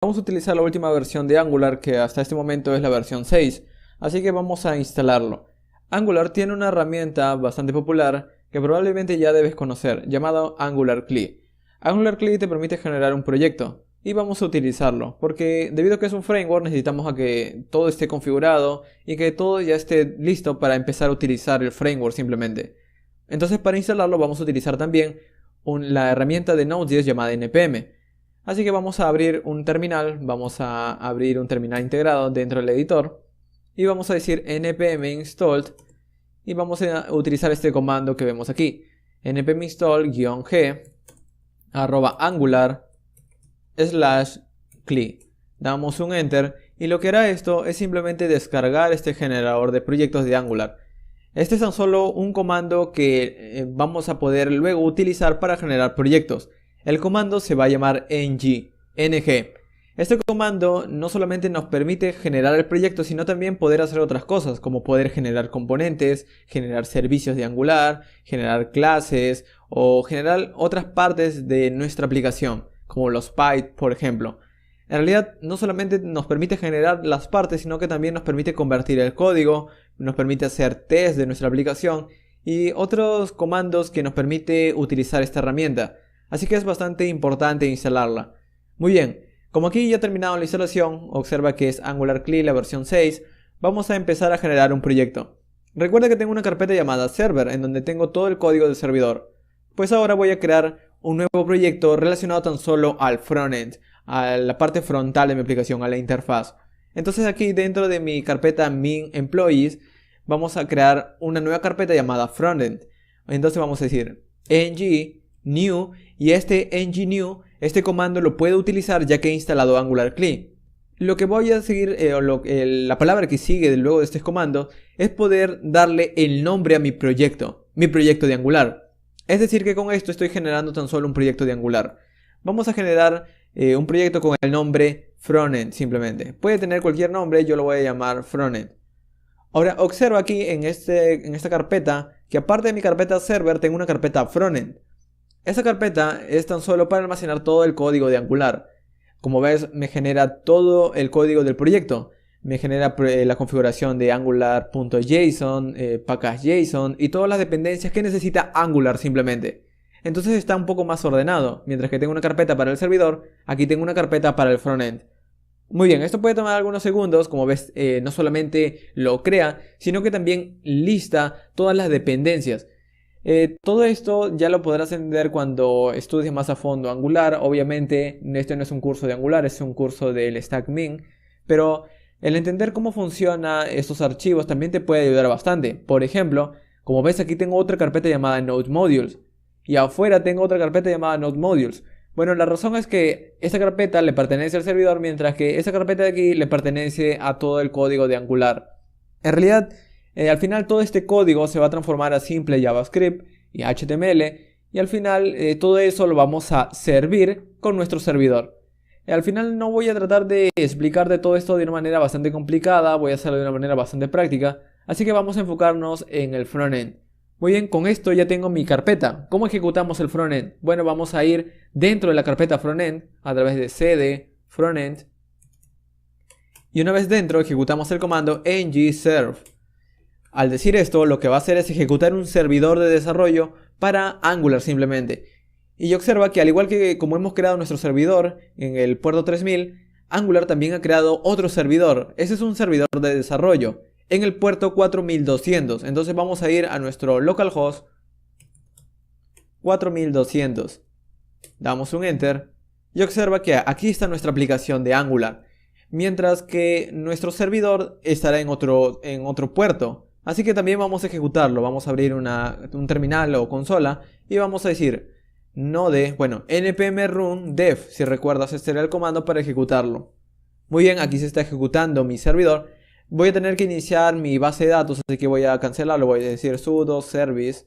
Vamos a utilizar la última versión de Angular, que hasta este momento es la versión 6, así que vamos a instalarlo. Angular tiene una herramienta bastante popular que probablemente ya debes conocer, llamada Angular CLI. Angular CLI te permite generar un proyecto y vamos a utilizarlo, porque debido a que es un framework necesitamos a que todo esté configurado y que todo ya esté listo para empezar a utilizar el framework simplemente. Entonces, para instalarlo vamos a utilizar también la herramienta de Node.js llamada npm. Así que vamos a abrir un terminal, integrado dentro del editor y vamos a decir npm install y vamos a utilizar este comando que vemos aquí, npm install-g /angular/cli. Damos un enter y lo que hará esto es simplemente descargar este generador de proyectos de Angular. Este es tan solo un comando que vamos a poder luego utilizar para generar proyectos. El comando se va a llamar ng. Este comando no solamente nos permite generar el proyecto, sino también poder hacer otras cosas, como poder generar componentes, generar servicios de Angular, generar clases o generar otras partes de nuestra aplicación, como los pipes, por ejemplo. En realidad no solamente nos permite generar las partes, sino que también nos permite convertir el código, nos permite hacer test de nuestra aplicación y otros comandos que nos permite utilizar esta herramienta. Así que es bastante importante instalarla. Muy bien, como aquí ya ha terminado la instalación, observa que es Angular CLI la versión 6, vamos a empezar a generar un proyecto. Recuerda que tengo una carpeta llamada server, en donde tengo todo el código del servidor. Pues ahora voy a crear un nuevo proyecto relacionado tan solo al frontend, a la parte frontal de mi aplicación, a la interfaz. Entonces aquí dentro de mi carpeta min employees, vamos a crear una nueva carpeta llamada frontend. Entonces vamos a decir ng new, y este ng-new, este comando lo puedo utilizar ya que he instalado Angular CLI. Lo que voy a seguir, la palabra que sigue luego de este comando, es poder darle el nombre a mi proyecto de Angular. Es decir que con esto estoy generando tan solo un proyecto de Angular. Vamos a generar un proyecto con el nombre frontend simplemente. Puede tener cualquier nombre, yo lo voy a llamar frontend. Ahora observa aquí en esta carpeta que aparte de mi carpeta server tengo una carpeta frontend. Esta carpeta es tan solo para almacenar todo el código de Angular. Como ves, me genera todo el código del proyecto. Me genera la configuración de angular.json, package.json y todas las dependencias que necesita Angular simplemente. Entonces está un poco más ordenado. Mientras que tengo una carpeta para el servidor, aquí tengo una carpeta para el frontend. Muy bien, esto puede tomar algunos segundos. Como ves, no solamente lo crea, sino que también lista todas las dependencias. Todo esto ya lo podrás entender cuando estudies más a fondo Angular. Obviamente este no es un curso de Angular, es un curso del Stack Min, pero el entender cómo funcionan estos archivos también te puede ayudar bastante. Por ejemplo, como ves, aquí tengo otra carpeta llamada Node Modules y afuera tengo otra carpeta llamada Node Modules. Bueno, la razón es que esta carpeta le pertenece al servidor, mientras que esta carpeta de aquí le pertenece a todo el código de Angular. En realidad, al final todo este código se va a transformar a simple JavaScript y HTML, y al final todo eso lo vamos a servir con nuestro servidor. Al final no voy a tratar de explicar de todo esto de una manera bastante complicada, voy a hacerlo de una manera bastante práctica, así que vamos a enfocarnos en el frontend. Muy bien, con esto ya tengo mi carpeta. ¿Cómo ejecutamos el frontend? Bueno, vamos a ir dentro de la carpeta frontend a través de cd frontend, y una vez dentro ejecutamos el comando ng-serve. Al decir esto, lo que va a hacer es ejecutar un servidor de desarrollo para Angular simplemente. Y observa que al igual que como hemos creado nuestro servidor en el puerto 3000, Angular también ha creado otro servidor. Ese es un servidor de desarrollo en el puerto 4200. Entonces vamos a ir a nuestro localhost 4200. Damos un enter y observa que aquí está nuestra aplicación de Angular, mientras que nuestro servidor estará en otro puerto. Así que también vamos a ejecutarlo. Vamos a abrir un terminal o consola y vamos a decir npm run dev. Si recuerdas, este era el comando para ejecutarlo. Muy bien, aquí se está ejecutando mi servidor. Voy a tener que iniciar mi base de datos, así que voy a cancelarlo. Voy a decir sudo service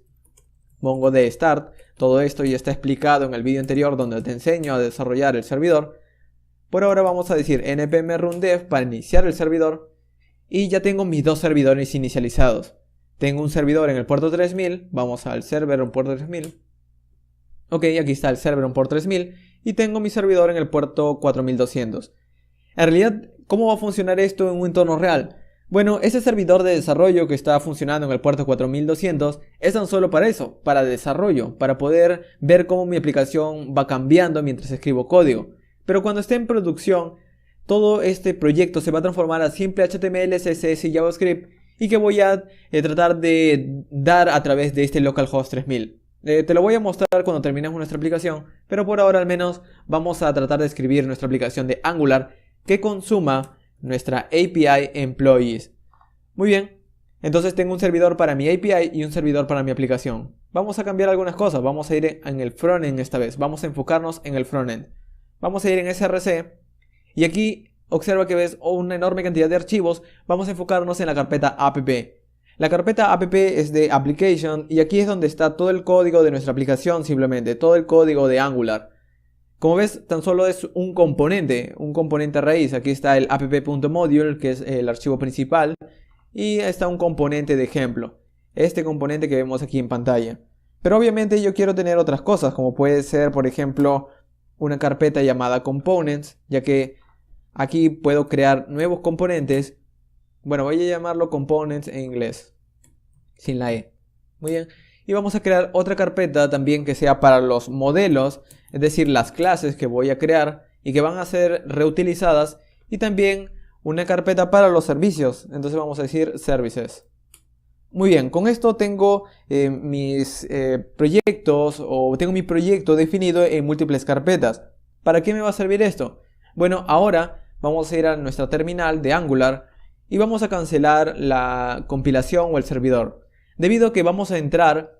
mongodb start. Todo esto ya está explicado en el vídeo anterior donde te enseño a desarrollar el servidor. Por ahora vamos a decir npm run dev para iniciar el servidor. Y ya tengo mis dos servidores inicializados. Tengo un servidor en el puerto 3000. Vamos al server en puerto 3000. Ok, aquí está el server en puerto 3000. Y tengo mi servidor en el puerto 4200. En realidad, ¿cómo va a funcionar esto en un entorno real? Bueno, ese servidor de desarrollo que está funcionando en el puerto 4200 es tan solo para eso, para desarrollo, para poder ver cómo mi aplicación va cambiando mientras escribo código. Pero cuando esté en producción, todo este proyecto se va a transformar a simple HTML, CSS y JavaScript y que voy a tratar de dar a través de este localhost 3000. Te lo voy a mostrar cuando terminemos nuestra aplicación, pero por ahora al menos vamos a tratar de escribir nuestra aplicación de Angular que consuma nuestra API Employees. Muy bien, entonces tengo un servidor para mi API y un servidor para mi aplicación. Vamos a cambiar algunas cosas, vamos a ir en el frontend esta vez, vamos a enfocarnos en el frontend. Vamos a ir en src y aquí observa que ves una enorme cantidad de archivos, vamos a enfocarnos en la carpeta app. La carpeta app es de application y aquí es donde está todo el código de nuestra aplicación simplemente, todo el código de Angular. Como ves, tan solo es un componente raíz. Aquí está el app.module, que es el archivo principal, y está un componente de ejemplo, este componente que vemos aquí en pantalla. Pero obviamente yo quiero tener otras cosas, como puede ser, por ejemplo, una carpeta llamada components, ya que aquí puedo crear nuevos componentes. Bueno, voy a llamarlo components en inglés, sin la E. Muy bien. Y vamos a crear otra carpeta también que sea para los modelos, es decir, las clases que voy a crear y que van a ser reutilizadas. Y también una carpeta para los servicios, entonces vamos a decir services. Muy bien, con esto tengo mis proyectos o tengo mi proyecto definido en múltiples carpetas. ¿Para qué me va a servir esto? Bueno, ahora vamos a ir a nuestra terminal de Angular y vamos a cancelar la compilación o el servidor. Debido a que vamos a entrar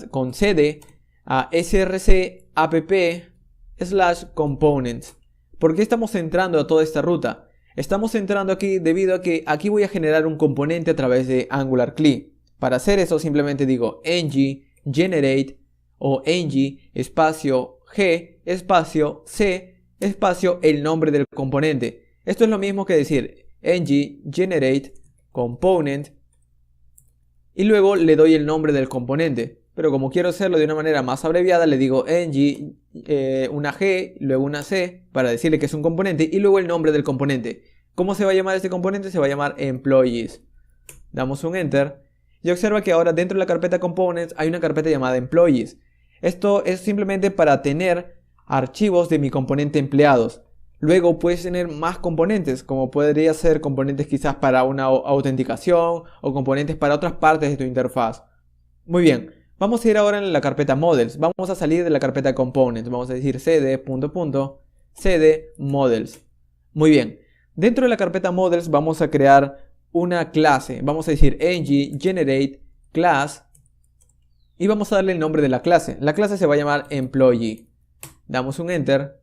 con cd a src app/components. ¿Por qué estamos entrando a toda esta ruta? Estamos entrando aquí debido a que aquí voy a generar un componente a través de Angular CLI. Para hacer eso simplemente digo ng generate o ng espacio g espacio c espacio el nombre del componente. Esto es lo mismo que decir ng generate component y luego le doy el nombre del componente. Pero como quiero hacerlo de una manera más abreviada, le digo ng, una g, luego una c, para decirle que es un componente, y luego el nombre del componente. ¿Cómo se va a llamar este componente? Se va a llamar employees. Damos un enter, y observa que ahora dentro de la carpeta components hay una carpeta llamada employees. Esto es simplemente para tener archivos de mi componente empleados. Luego puedes tener más componentes, como podría ser componentes quizás para una autenticación o componentes para otras partes de tu interfaz. Muy bien, vamos a ir ahora en la carpeta models. Vamos a salir de la carpeta components. Vamos a decir cd models. Muy bien, dentro de la carpeta models vamos a crear una clase. Vamos a decir ng generate class y vamos a darle el nombre de la clase. La clase se va a llamar employee. Damos un enter.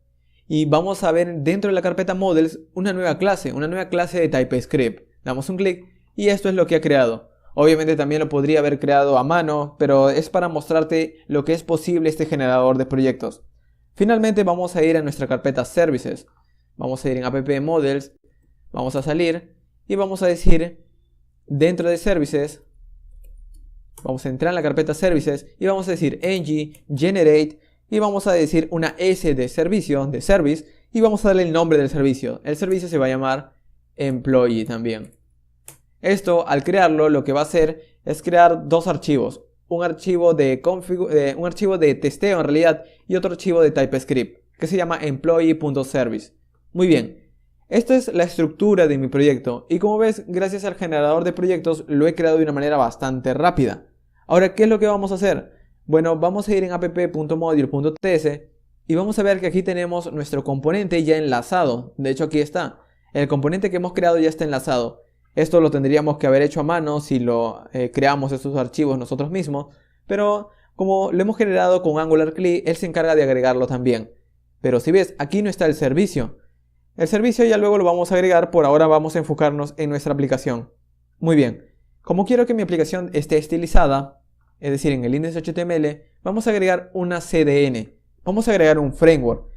Y vamos a ver dentro de la carpeta models una nueva clase de TypeScript. Damos un clic y esto es lo que ha creado. Obviamente también lo podría haber creado a mano, pero es para mostrarte lo que es posible este generador de proyectos. Finalmente vamos a ir a nuestra carpeta services. Vamos a ir en app models, vamos a salir y vamos a decir dentro de services, vamos a entrar en la carpeta services y vamos a decir ng generate y vamos a decir una S de servicio, de service, y vamos a darle el nombre del servicio. El servicio se va a llamar employee también. Esto, al crearlo, lo que va a hacer es crear dos archivos. Un archivo de testeo en realidad y otro archivo de TypeScript, que se llama employee.service. Muy bien, esta es la estructura de mi proyecto y como ves, gracias al generador de proyectos lo he creado de una manera bastante rápida. Ahora, ¿qué es lo que vamos a hacer? Bueno, vamos a ir en app.module.ts y vamos a ver que aquí tenemos nuestro componente ya enlazado. De hecho, aquí está. El componente que hemos creado ya está enlazado. Esto lo tendríamos que haber hecho a mano si lo creamos estos archivos nosotros mismos. Pero como lo hemos generado con Angular CLI, él se encarga de agregarlo también. Pero si ves, aquí no está el servicio. El servicio ya luego lo vamos a agregar, por ahora vamos a enfocarnos en nuestra aplicación. Muy bien. Como quiero que mi aplicación esté estilizada, es decir, en el index.html, vamos a agregar una CDN. Vamos a agregar un framework.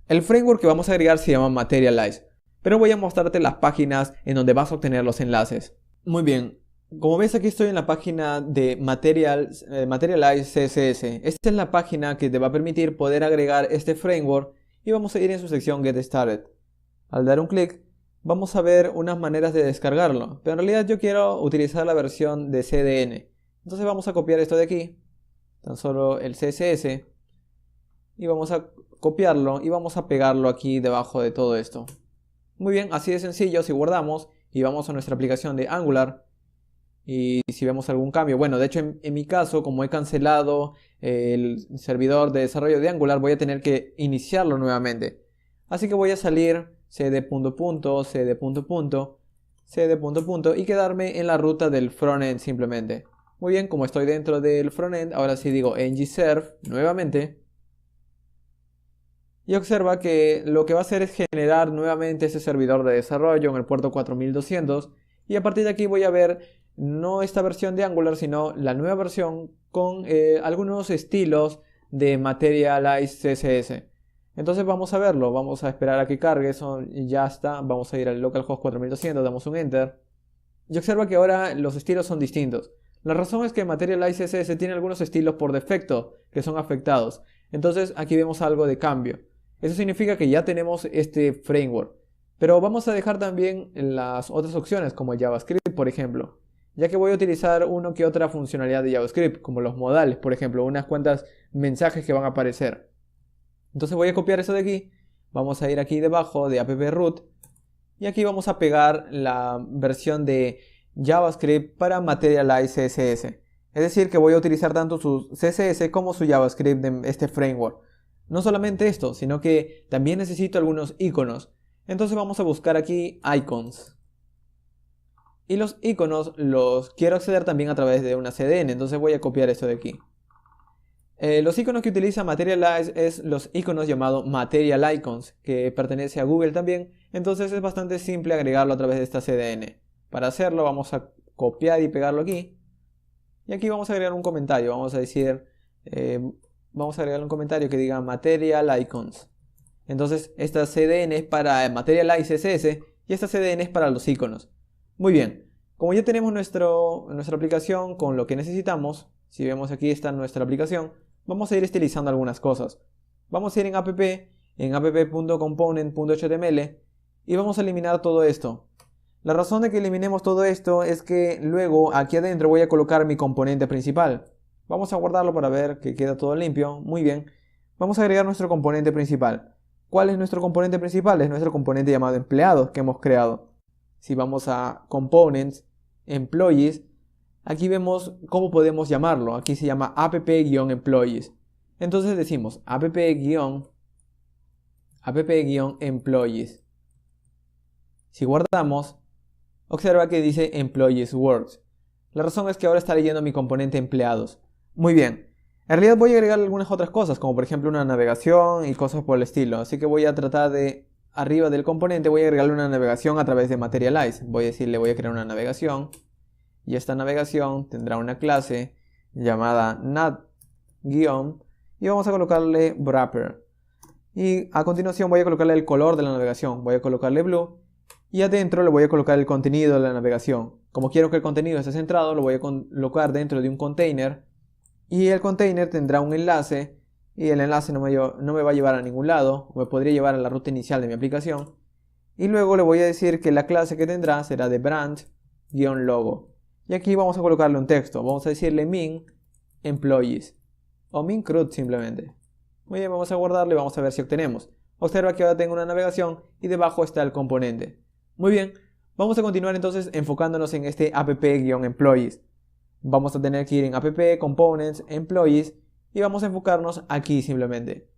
El framework que vamos a agregar se llama Materialize. Pero voy a mostrarte las páginas en donde vas a obtener los enlaces. Muy bien. Como ves, aquí estoy en la página de Materialize CSS. Esta es la página que te va a permitir poder agregar este framework. Y vamos a ir en su sección Get Started. Al dar un clic, vamos a ver unas maneras de descargarlo, pero en realidad yo quiero utilizar la versión de CDN. Entonces vamos a copiar esto de aquí, tan solo el CSS, y vamos a copiarlo y vamos a pegarlo aquí debajo de todo esto. Muy bien, así de sencillo. Si guardamos y vamos a nuestra aplicación de Angular y si vemos algún cambio, bueno, de hecho en mi caso, como he cancelado el servidor de desarrollo de Angular, voy a tener que iniciarlo nuevamente. Así que voy a salir cd punto punto, cd punto punto, cd punto punto y quedarme en la ruta del frontend simplemente. Muy bien, como estoy dentro del frontend, ahora sí digo ngserve nuevamente. Y observa que lo que va a hacer es generar nuevamente ese servidor de desarrollo en el puerto 4200. Y a partir de aquí voy a ver no esta versión de Angular, sino la nueva versión con algunos estilos de Materialize CSS. Entonces vamos a verlo, vamos a esperar a que cargue, eso ya está. Vamos a ir al localhost 4200, damos un enter. Y observa que ahora los estilos son distintos. La razón es que Materialize CSS tiene algunos estilos por defecto que son afectados. Entonces aquí vemos algo de cambio. Eso significa que ya tenemos este framework. Pero vamos a dejar también las otras opciones como el JavaScript, por ejemplo. Ya que voy a utilizar uno que otra funcionalidad de JavaScript, como los modales, por ejemplo, unas cuantas mensajes que van a aparecer. Entonces voy a copiar eso de aquí. Vamos a ir aquí debajo de app root. Y aquí vamos a pegar la versión de JavaScript para Materialize CSS. Es decir, que voy a utilizar tanto su CSS como su JavaScript de este framework. No solamente esto, sino que también necesito algunos iconos. Entonces vamos a buscar aquí icons. Y los iconos los quiero acceder también a través de una CDN. Entonces voy a copiar esto de aquí. Los iconos que utiliza Materialize es los iconos llamados Material Icons, que pertenece a Google también. Entonces es bastante simple agregarlo a través de esta CDN. Para hacerlo vamos a copiar y pegarlo aquí. Y aquí vamos a agregar un comentario. Vamos a decir... vamos a agregar un comentario que diga Material Icons. Entonces esta CDN es para Materialize CSS y esta CDN es para los iconos. Muy bien, como ya tenemos nuestra aplicación con lo que necesitamos, si vemos aquí está nuestra aplicación, vamos a ir estilizando algunas cosas. Vamos a ir en app.component.html y vamos a eliminar todo esto. La razón de que eliminemos todo esto es que luego aquí adentro voy a colocar mi componente principal. Vamos a guardarlo para ver que queda todo limpio. Muy bien. Vamos a agregar nuestro componente principal. ¿Cuál es nuestro componente principal? Es nuestro componente llamado empleados que hemos creado. Si vamos a Components, Employees, aquí vemos cómo podemos llamarlo. Aquí se llama app-employees. Entonces decimos app-employees. Si guardamos, observa que dice Employees Works. La razón es que ahora está leyendo mi componente empleados. Muy bien. En realidad voy a agregar algunas otras cosas, como por ejemplo una navegación y cosas por el estilo. Así que voy a tratar de, arriba del componente, voy a agregarle una navegación a través de Materialize. Voy a decirle, voy a crear una navegación. Y esta navegación tendrá una clase llamada nav- y vamos a colocarle wrapper. Y a continuación voy a colocarle el color de la navegación. Voy a colocarle blue. Y adentro le voy a colocar el contenido de la navegación. Como quiero que el contenido esté centrado, lo voy a colocar dentro de un container. Y el container tendrá un enlace. Y el enlace no me va a llevar a ningún lado. O me podría llevar a la ruta inicial de mi aplicación. Y luego le voy a decir que la clase que tendrá será de brand-logo. Y aquí vamos a colocarle un texto. Vamos a decirle min employees. O min CRUD simplemente. Muy bien, vamos a guardarlo y vamos a ver si obtenemos. Observa que ahora tengo una navegación y debajo está el componente. Muy bien, vamos a continuar entonces enfocándonos en este app-employees. Vamos a tener que ir en app, components, employees y vamos a enfocarnos aquí simplemente.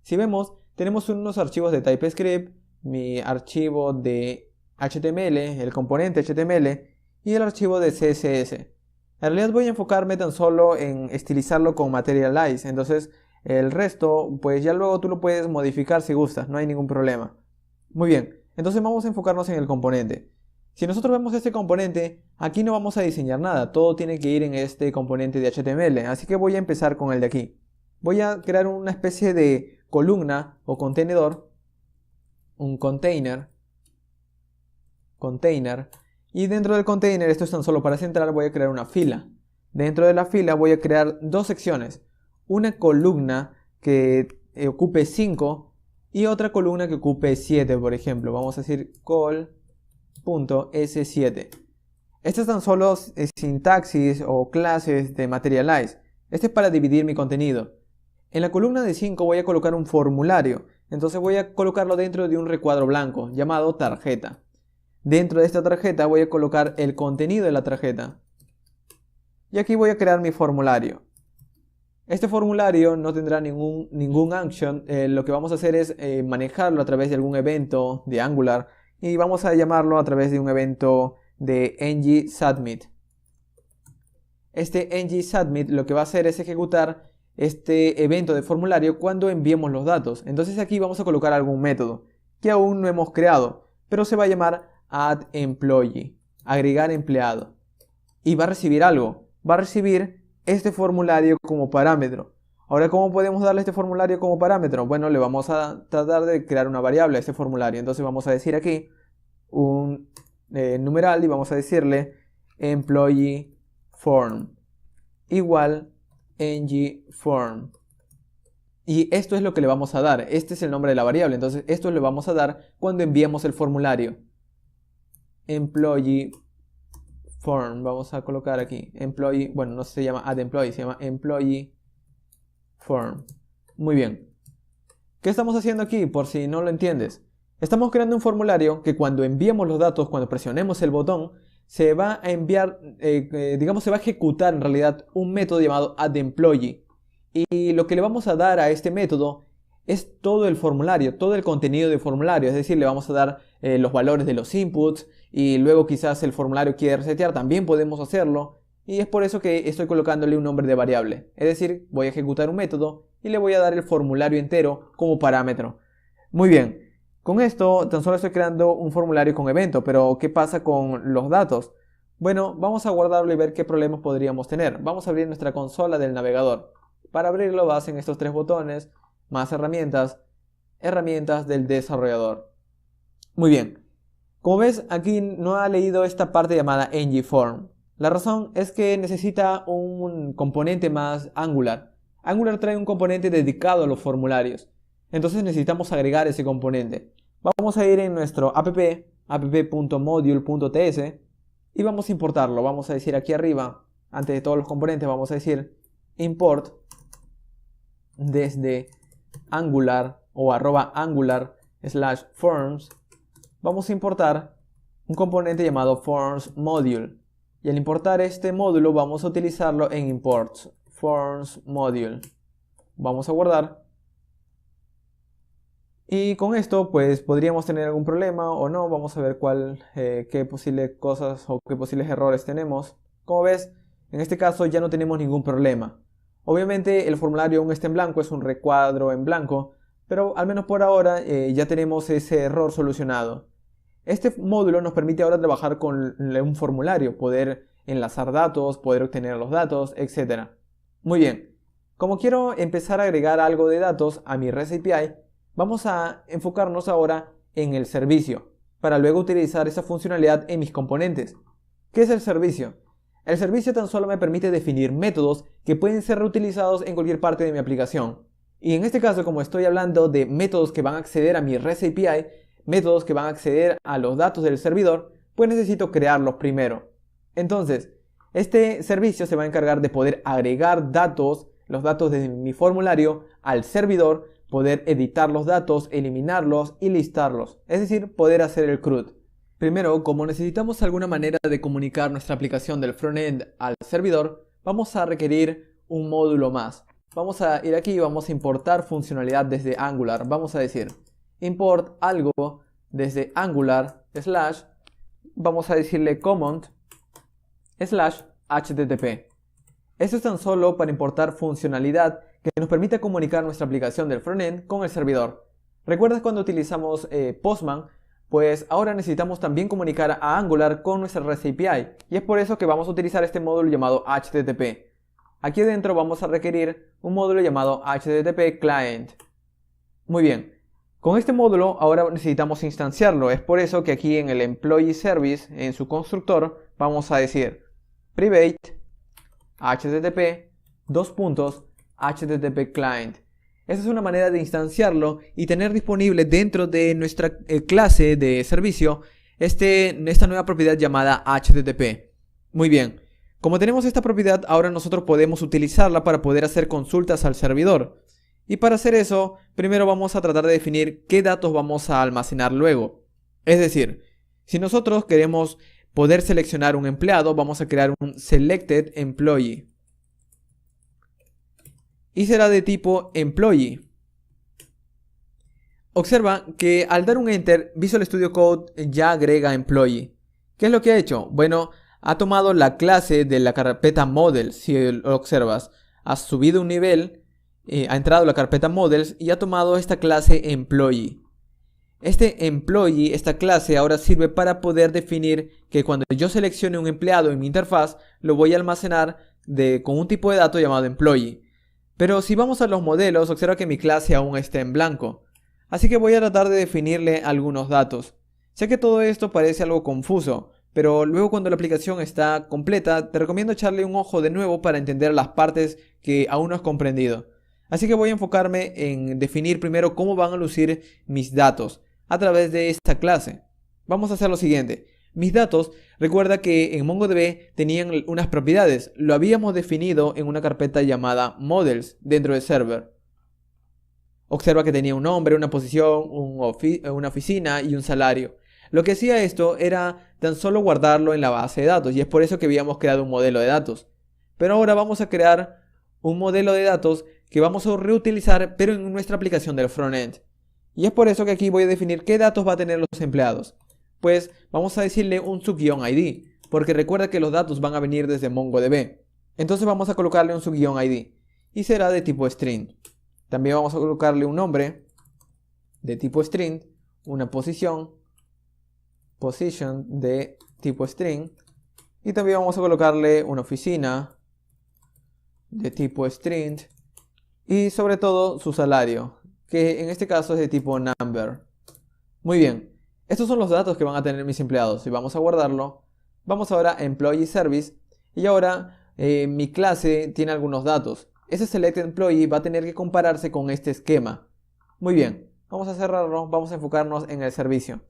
Si vemos, tenemos unos archivos de TypeScript, mi archivo de HTML, el componente HTML y el archivo de CSS. En realidad voy a enfocarme tan solo en estilizarlo con Materialize, entonces el resto pues ya luego tú lo puedes modificar si gustas, no hay ningún problema. Muy bien, entonces vamos a enfocarnos en el componente. Si nosotros vemos este componente, aquí no vamos a diseñar nada, todo tiene que ir en este componente de HTML, así que voy a empezar con el de aquí. Voy a crear una especie de columna o contenedor, un container, y dentro del container, esto es tan solo para centrar, voy a crear una fila. Dentro de la fila voy a crear dos secciones, una columna que ocupe 5 y otra columna que ocupe 7, por ejemplo. Vamos a decir call.s7. Estas tan solo sintaxis o clases de Materialize. Este es para dividir mi contenido. En la columna de 5 voy a colocar un formulario. Entonces voy a colocarlo dentro de un recuadro blanco llamado tarjeta. Dentro de esta tarjeta voy a colocar el contenido de la tarjeta. Y aquí voy a crear mi formulario. Este formulario no tendrá ningún action. Lo que vamos a hacer es manejarlo a través de algún evento de Angular. Y vamos a llamarlo a través de un evento de ng-submit. Este ng-submit lo que va a hacer es ejecutar este evento de formulario cuando enviemos los datos. Entonces aquí vamos a colocar algún método que aún no hemos creado, pero se va a llamar addEmployee, agregar empleado. Y va a recibir algo, va a recibir este formulario como parámetro. Ahora, ¿cómo podemos darle este formulario como parámetro? Bueno, le vamos a tratar de crear una variable a este formulario. Entonces vamos a decir aquí un numeral y vamos a decirle employee form igual ng-form. Y esto es lo que le vamos a dar. Este es el nombre de la variable. Entonces esto le vamos a dar cuando enviemos el formulario. Employee form. Vamos a colocar aquí. Employee. Bueno, no se llama addEmployee. Se llama employee form. Muy bien. ¿Qué estamos haciendo aquí? Por si no lo entiendes. Estamos creando un formulario que cuando enviemos los datos, cuando presionemos el botón, se va a enviar, digamos, se va a ejecutar en realidad un método llamado addEmployee. Y lo que le vamos a dar a este método es todo el formulario, todo el contenido del formulario. Es decir, le vamos a dar los valores de los inputs y luego quizás el formulario quiere resetear, también podemos hacerlo. Y es por eso que estoy colocándole un nombre de variable. Es decir, voy a ejecutar un método y le voy a dar el formulario entero como parámetro. Muy bien. Con esto tan solo estoy creando un formulario con evento, pero ¿qué pasa con los datos? Bueno, vamos a guardarlo y ver qué problemas podríamos tener. Vamos a abrir nuestra consola del navegador. Para abrirlo vas en estos tres botones, más herramientas, herramientas del desarrollador. Muy bien, como ves aquí no ha leído esta parte llamada ng-form. La razón es que necesita un componente más Angular. Angular trae un componente dedicado a los formularios. Entonces necesitamos agregar ese componente. Vamos a ir en nuestro app.module.ts y vamos a importarlo. Vamos a decir aquí arriba, antes de todos los componentes, vamos a decir import desde Angular o @angular/forms. Vamos a importar un componente llamado forms module. Y al importar este módulo vamos a utilizarlo en imports forms module. Vamos a guardar. Y con esto pues podríamos tener algún problema o no. Vamos a ver qué posibles cosas o qué posibles errores tenemos. Como ves, en este caso ya no tenemos ningún problema. Obviamente el formulario aún está en blanco, es un recuadro en blanco, pero al menos por ahora ya tenemos ese error solucionado. Este módulo nos permite ahora trabajar con un formulario, poder enlazar datos, poder obtener los datos, etc. Muy bien, como quiero empezar a agregar algo de datos a mi REST API, vamos a enfocarnos ahora en el servicio, para luego utilizar esa funcionalidad en mis componentes. ¿Qué es el servicio? El servicio tan solo me permite definir métodos que pueden ser reutilizados en cualquier parte de mi aplicación. Y en este caso, como estoy hablando de métodos que van a acceder a mi REST API, métodos que van a acceder a los datos del servidor, pues necesito crearlos primero. Entonces, este servicio se va a encargar de poder agregar datos, los datos de mi formulario, al servidor, poder editar los datos, eliminarlos y listarlos, es decir, poder hacer el CRUD. Primero, como necesitamos alguna manera de comunicar nuestra aplicación del frontend al servidor, vamos a requerir un módulo más. Vamos a ir aquí y vamos a importar funcionalidad desde Angular. Vamos a decir import algo desde Angular / vamos a decirle command /http. Esto es tan solo para importar funcionalidad que nos permite comunicar nuestra aplicación del frontend con el servidor. ¿Recuerdas cuando utilizamos Postman? Pues ahora necesitamos también comunicar a Angular con nuestra REST API y es por eso que vamos a utilizar este módulo llamado HTTP. Aquí adentro vamos a requerir un módulo llamado HTTP Client. Muy bien, con este módulo ahora necesitamos instanciarlo, es por eso que aquí en el Employee Service, en su constructor, vamos a decir private HTTP HTTP Client. Esta es una manera de instanciarlo y tener disponible dentro de nuestra clase de servicio esta nueva propiedad llamada HTTP. Muy bien, como tenemos esta propiedad, ahora nosotros podemos utilizarla para poder hacer consultas al servidor. Y para hacer eso, primero vamos a tratar de definir qué datos vamos a almacenar luego. Es decir, si nosotros queremos poder seleccionar un empleado, vamos a crear un selected employee. Y será de tipo employee. Observa que al dar un enter, Visual Studio Code ya agrega employee. ¿Qué es lo que ha hecho? Bueno, ha tomado la clase de la carpeta models. Si lo observas, ha subido un nivel, ha entrado a la carpeta models y ha tomado esta clase employee. Este employee, esta clase, ahora sirve para poder definir que cuando yo seleccione un empleado en mi interfaz, lo voy a almacenar con un tipo de dato llamado employee. Pero si vamos a los modelos, observa que mi clase aún está en blanco. Así que voy a tratar de definirle algunos datos. Sé que todo esto parece algo confuso, pero luego cuando la aplicación está completa, te recomiendo echarle un ojo de nuevo para entender las partes que aún no has comprendido. Así que voy a enfocarme en definir primero cómo van a lucir mis datos a través de esta clase. Vamos a hacer lo siguiente. Mis datos, recuerda que en MongoDB tenían unas propiedades. Lo habíamos definido en una carpeta llamada models dentro del server. Observa que tenía un nombre, una posición, una oficina y un salario. Lo que hacía esto era tan solo guardarlo en la base de datos y es por eso que habíamos creado un modelo de datos. Pero ahora vamos a crear un modelo de datos que vamos a reutilizar pero en nuestra aplicación del frontend. Y es por eso que aquí voy a definir qué datos va a tener los empleados. Pues vamos a decirle un sub-id, porque recuerda que los datos van a venir desde MongoDB. Entonces vamos a colocarle un sub-id y será de tipo string. También vamos a colocarle un nombre de tipo string, una position de tipo string y también vamos a colocarle una oficina de tipo string y sobre todo su salario, que en este caso es de tipo number. Muy bien, estos son los datos que van a tener mis empleados y vamos a guardarlo. Vamos ahora a employee service y ahora mi clase tiene algunos datos. Ese select employee va a tener que compararse con este esquema. Muy bien, vamos a cerrarlo, vamos a enfocarnos en el servicio.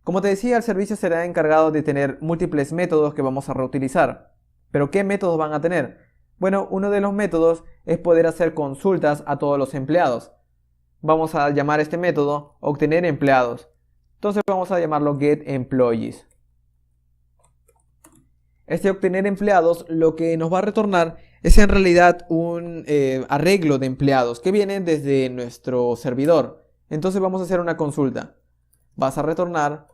Como te decía, el servicio será encargado de tener múltiples métodos que vamos a reutilizar. ¿Pero qué métodos van a tener? Bueno, uno de los métodos es poder hacer consultas a todos los empleados. Vamos a llamar a este método obtener empleados. Entonces vamos a llamarlo getEmployees. Este obtener empleados lo que nos va a retornar es en realidad un arreglo de empleados que vienen desde nuestro servidor. Entonces vamos a hacer una consulta. Vas a retornar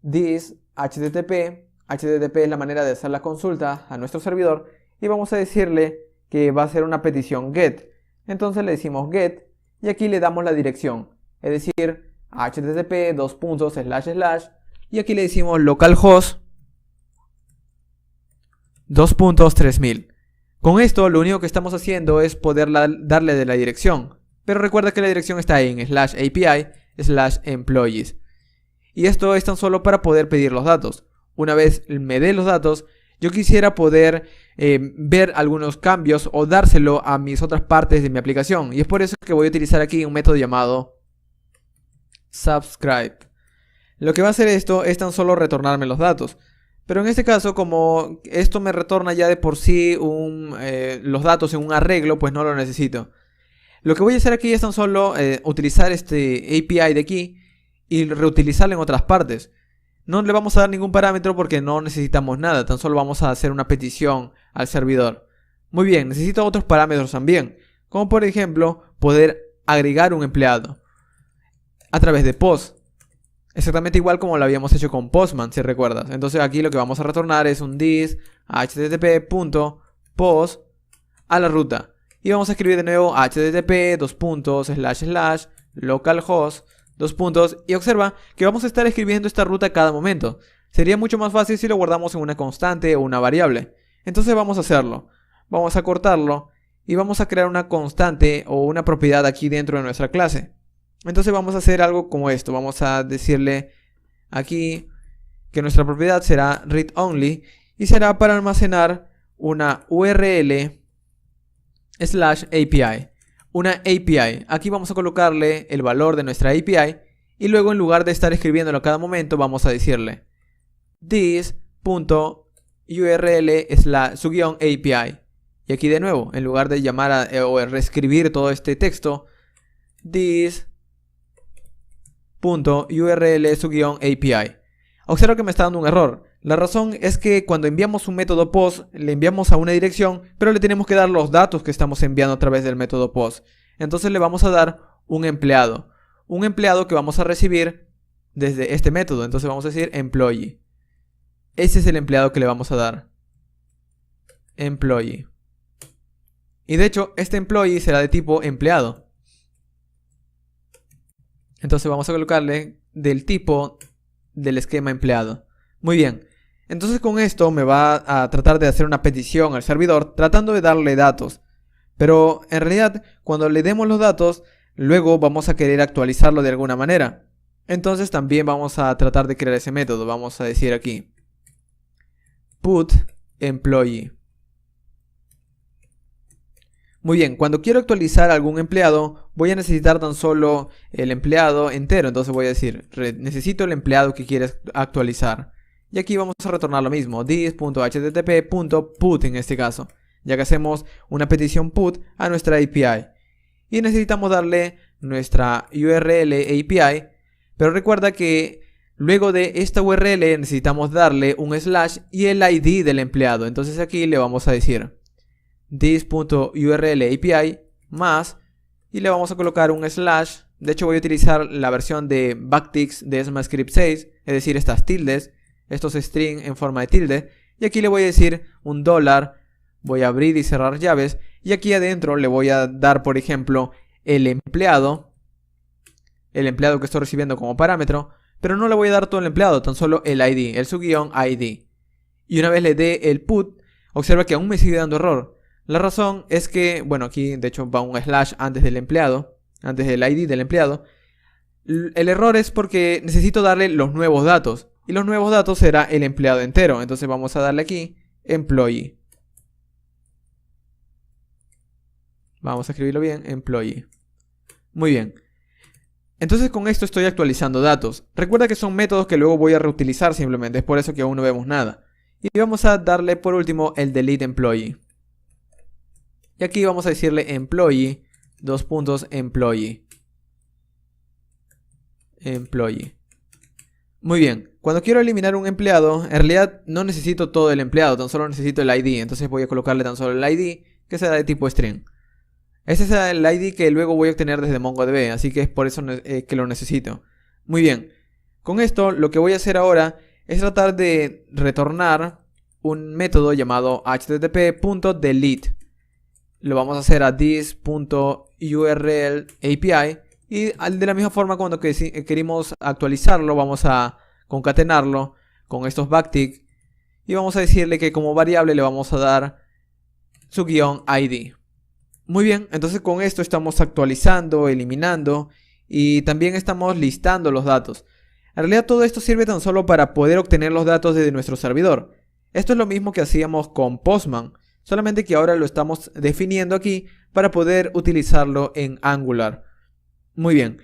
this HTTP. HTTP es la manera de hacer la consulta a nuestro servidor. Y vamos a decirle que va a ser una petición get. Entonces le decimos get y aquí le damos la dirección. Es decir, http // y aquí le decimos localhost 2.3000. Con esto lo único que estamos haciendo es poder darle de la dirección. Pero recuerda que la dirección está ahí en /API/employees. Y esto es tan solo para poder pedir los datos. Una vez me dé los datos, yo quisiera poder ver algunos cambios o dárselo a mis otras partes de mi aplicación. Y es por eso que voy a utilizar aquí un método llamado subscribe. Lo que va a hacer esto es tan solo retornarme los datos. Pero en este caso, como esto me retorna ya de por sí los datos en un arreglo, pues no lo necesito. Lo que voy a hacer aquí es tan solo utilizar este API de aquí y reutilizarlo en otras partes. No le vamos a dar ningún parámetro porque no necesitamos nada, tan solo vamos a hacer una petición al servidor. Muy bien, necesito otros parámetros también, como por ejemplo poder agregar un empleado a través de post. Exactamente igual como lo habíamos hecho con Postman, si recuerdas. Entonces aquí lo que vamos a retornar es un this http.post a la ruta. Y vamos a escribir de nuevo http //localhost y observa que vamos a estar escribiendo esta ruta cada momento. Sería mucho más fácil si lo guardamos en una constante o una variable. Entonces vamos a hacerlo. Vamos a cortarlo y vamos a crear una constante o una propiedad aquí dentro de nuestra clase. Entonces vamos a hacer algo como esto. Vamos a decirle aquí que nuestra propiedad será read only y será para almacenar una URL /API. una API. Aquí vamos a colocarle el valor de nuestra API y luego en lugar de estar escribiéndolo a cada momento vamos a decirle this.url/API. Y aquí de nuevo, en lugar de llamar o reescribir todo este texto, this.url/API. Observa que me está dando un error. La razón es que cuando enviamos un método post, le enviamos a una dirección, pero le tenemos que dar los datos que estamos enviando a través del método post. Entonces le vamos a dar un empleado que vamos a recibir desde este método. Entonces vamos a decir employee. Ese es el empleado que le vamos a dar. Employee. Y de hecho, este employee será de tipo empleado. Entonces vamos a colocarle del tipo del esquema empleado. Muy bien. Entonces con esto me va a tratar de hacer una petición al servidor tratando de darle datos. Pero en realidad, cuando le demos los datos, luego vamos a querer actualizarlo de alguna manera. Entonces también vamos a tratar de crear ese método. Vamos a decir aquí put employee. Muy bien, cuando quiero actualizar a algún empleado, voy a necesitar tan solo el empleado entero. Entonces voy a decir, necesito el empleado que quieres actualizar. Y aquí vamos a retornar lo mismo, this.http.put en este caso, ya que hacemos una petición put a nuestra API. Y necesitamos darle nuestra URL API, pero recuerda que luego de esta URL necesitamos darle un slash y el ID del empleado. Entonces aquí le vamos a decir this.url API más y le vamos a colocar un slash. De hecho voy a utilizar la versión de backticks de ESMAScript 6, es decir, estas tildes, estos string en forma de tilde. Y aquí le voy a decir un $, voy a abrir y cerrar llaves. Y aquí adentro le voy a dar, por ejemplo, el empleado que estoy recibiendo como parámetro. Pero no le voy a dar todo el empleado, tan solo el ID, el subguión ID. Y una vez le dé el put, observa que aún me sigue dando error. La razón es que, bueno, aquí de hecho va un slash antes del empleado, antes del ID del empleado. El error es porque necesito darle los nuevos datos. Y los nuevos datos será el empleado entero. Entonces vamos a darle aquí employee. Vamos a escribirlo bien, employee. Muy bien. Entonces con esto estoy actualizando datos. Recuerda que son métodos que luego voy a reutilizar simplemente. Es por eso que aún no vemos nada. Y vamos a darle por último el delete employee. Y aquí vamos a decirle employee, employee. Employee. Muy bien. Cuando quiero eliminar un empleado, en realidad no necesito todo el empleado, tan solo necesito el ID. Entonces voy a colocarle tan solo el ID, que será de tipo string. Ese es el ID que luego voy a obtener desde MongoDB, así que es por eso que lo necesito. Muy bien. Con esto lo que voy a hacer ahora es tratar de retornar un método llamado http.delete. Lo vamos a hacer a this.url_API y de la misma forma cuando queremos actualizarlo vamos a concatenarlo con estos backticks y vamos a decirle que como variable le vamos a dar su guión ID. Muy bien, entonces con esto estamos actualizando, eliminando y también estamos listando los datos. En realidad todo esto sirve tan solo para poder obtener los datos desde nuestro servidor. Esto es lo mismo que hacíamos con Postman, solamente que ahora lo estamos definiendo aquí para poder utilizarlo en Angular. Muy bien,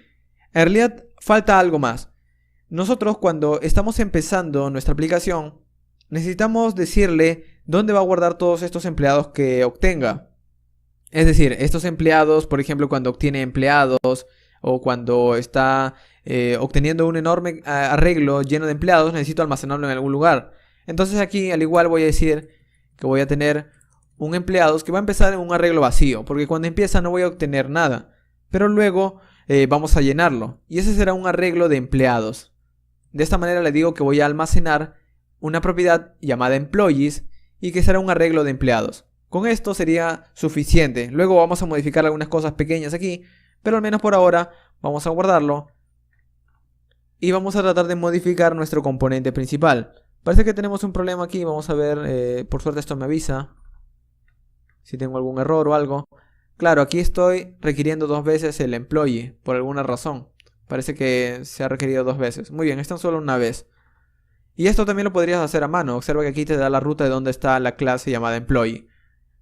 en realidad falta algo más. Nosotros cuando estamos empezando nuestra aplicación necesitamos decirle dónde va a guardar todos estos empleados que obtenga. Es decir, estos empleados, por ejemplo, cuando obtiene empleados o cuando está obteniendo un enorme arreglo lleno de empleados, necesito almacenarlo en algún lugar. Entonces aquí al igual voy a decir que voy a tener un empleados que va a empezar en un arreglo vacío, porque cuando empieza no voy a obtener nada, pero luego vamos a llenarlo y ese será un arreglo de empleados. De esta manera le digo que voy a almacenar una propiedad llamada employees y que será un arreglo de empleados. Con esto sería suficiente. Luego vamos a modificar algunas cosas pequeñas aquí, pero al menos por ahora vamos a guardarlo y vamos a tratar de modificar nuestro componente principal. Parece que tenemos un problema aquí, vamos a ver, por suerte esto me avisa si tengo algún error o algo. Claro, aquí estoy requiriendo 2 veces el employee por alguna razón. Parece que se ha requerido 2 veces. Muy bien, esto es solo una vez. Y esto también lo podrías hacer a mano. Observa que aquí te da la ruta de donde está la clase llamada employee.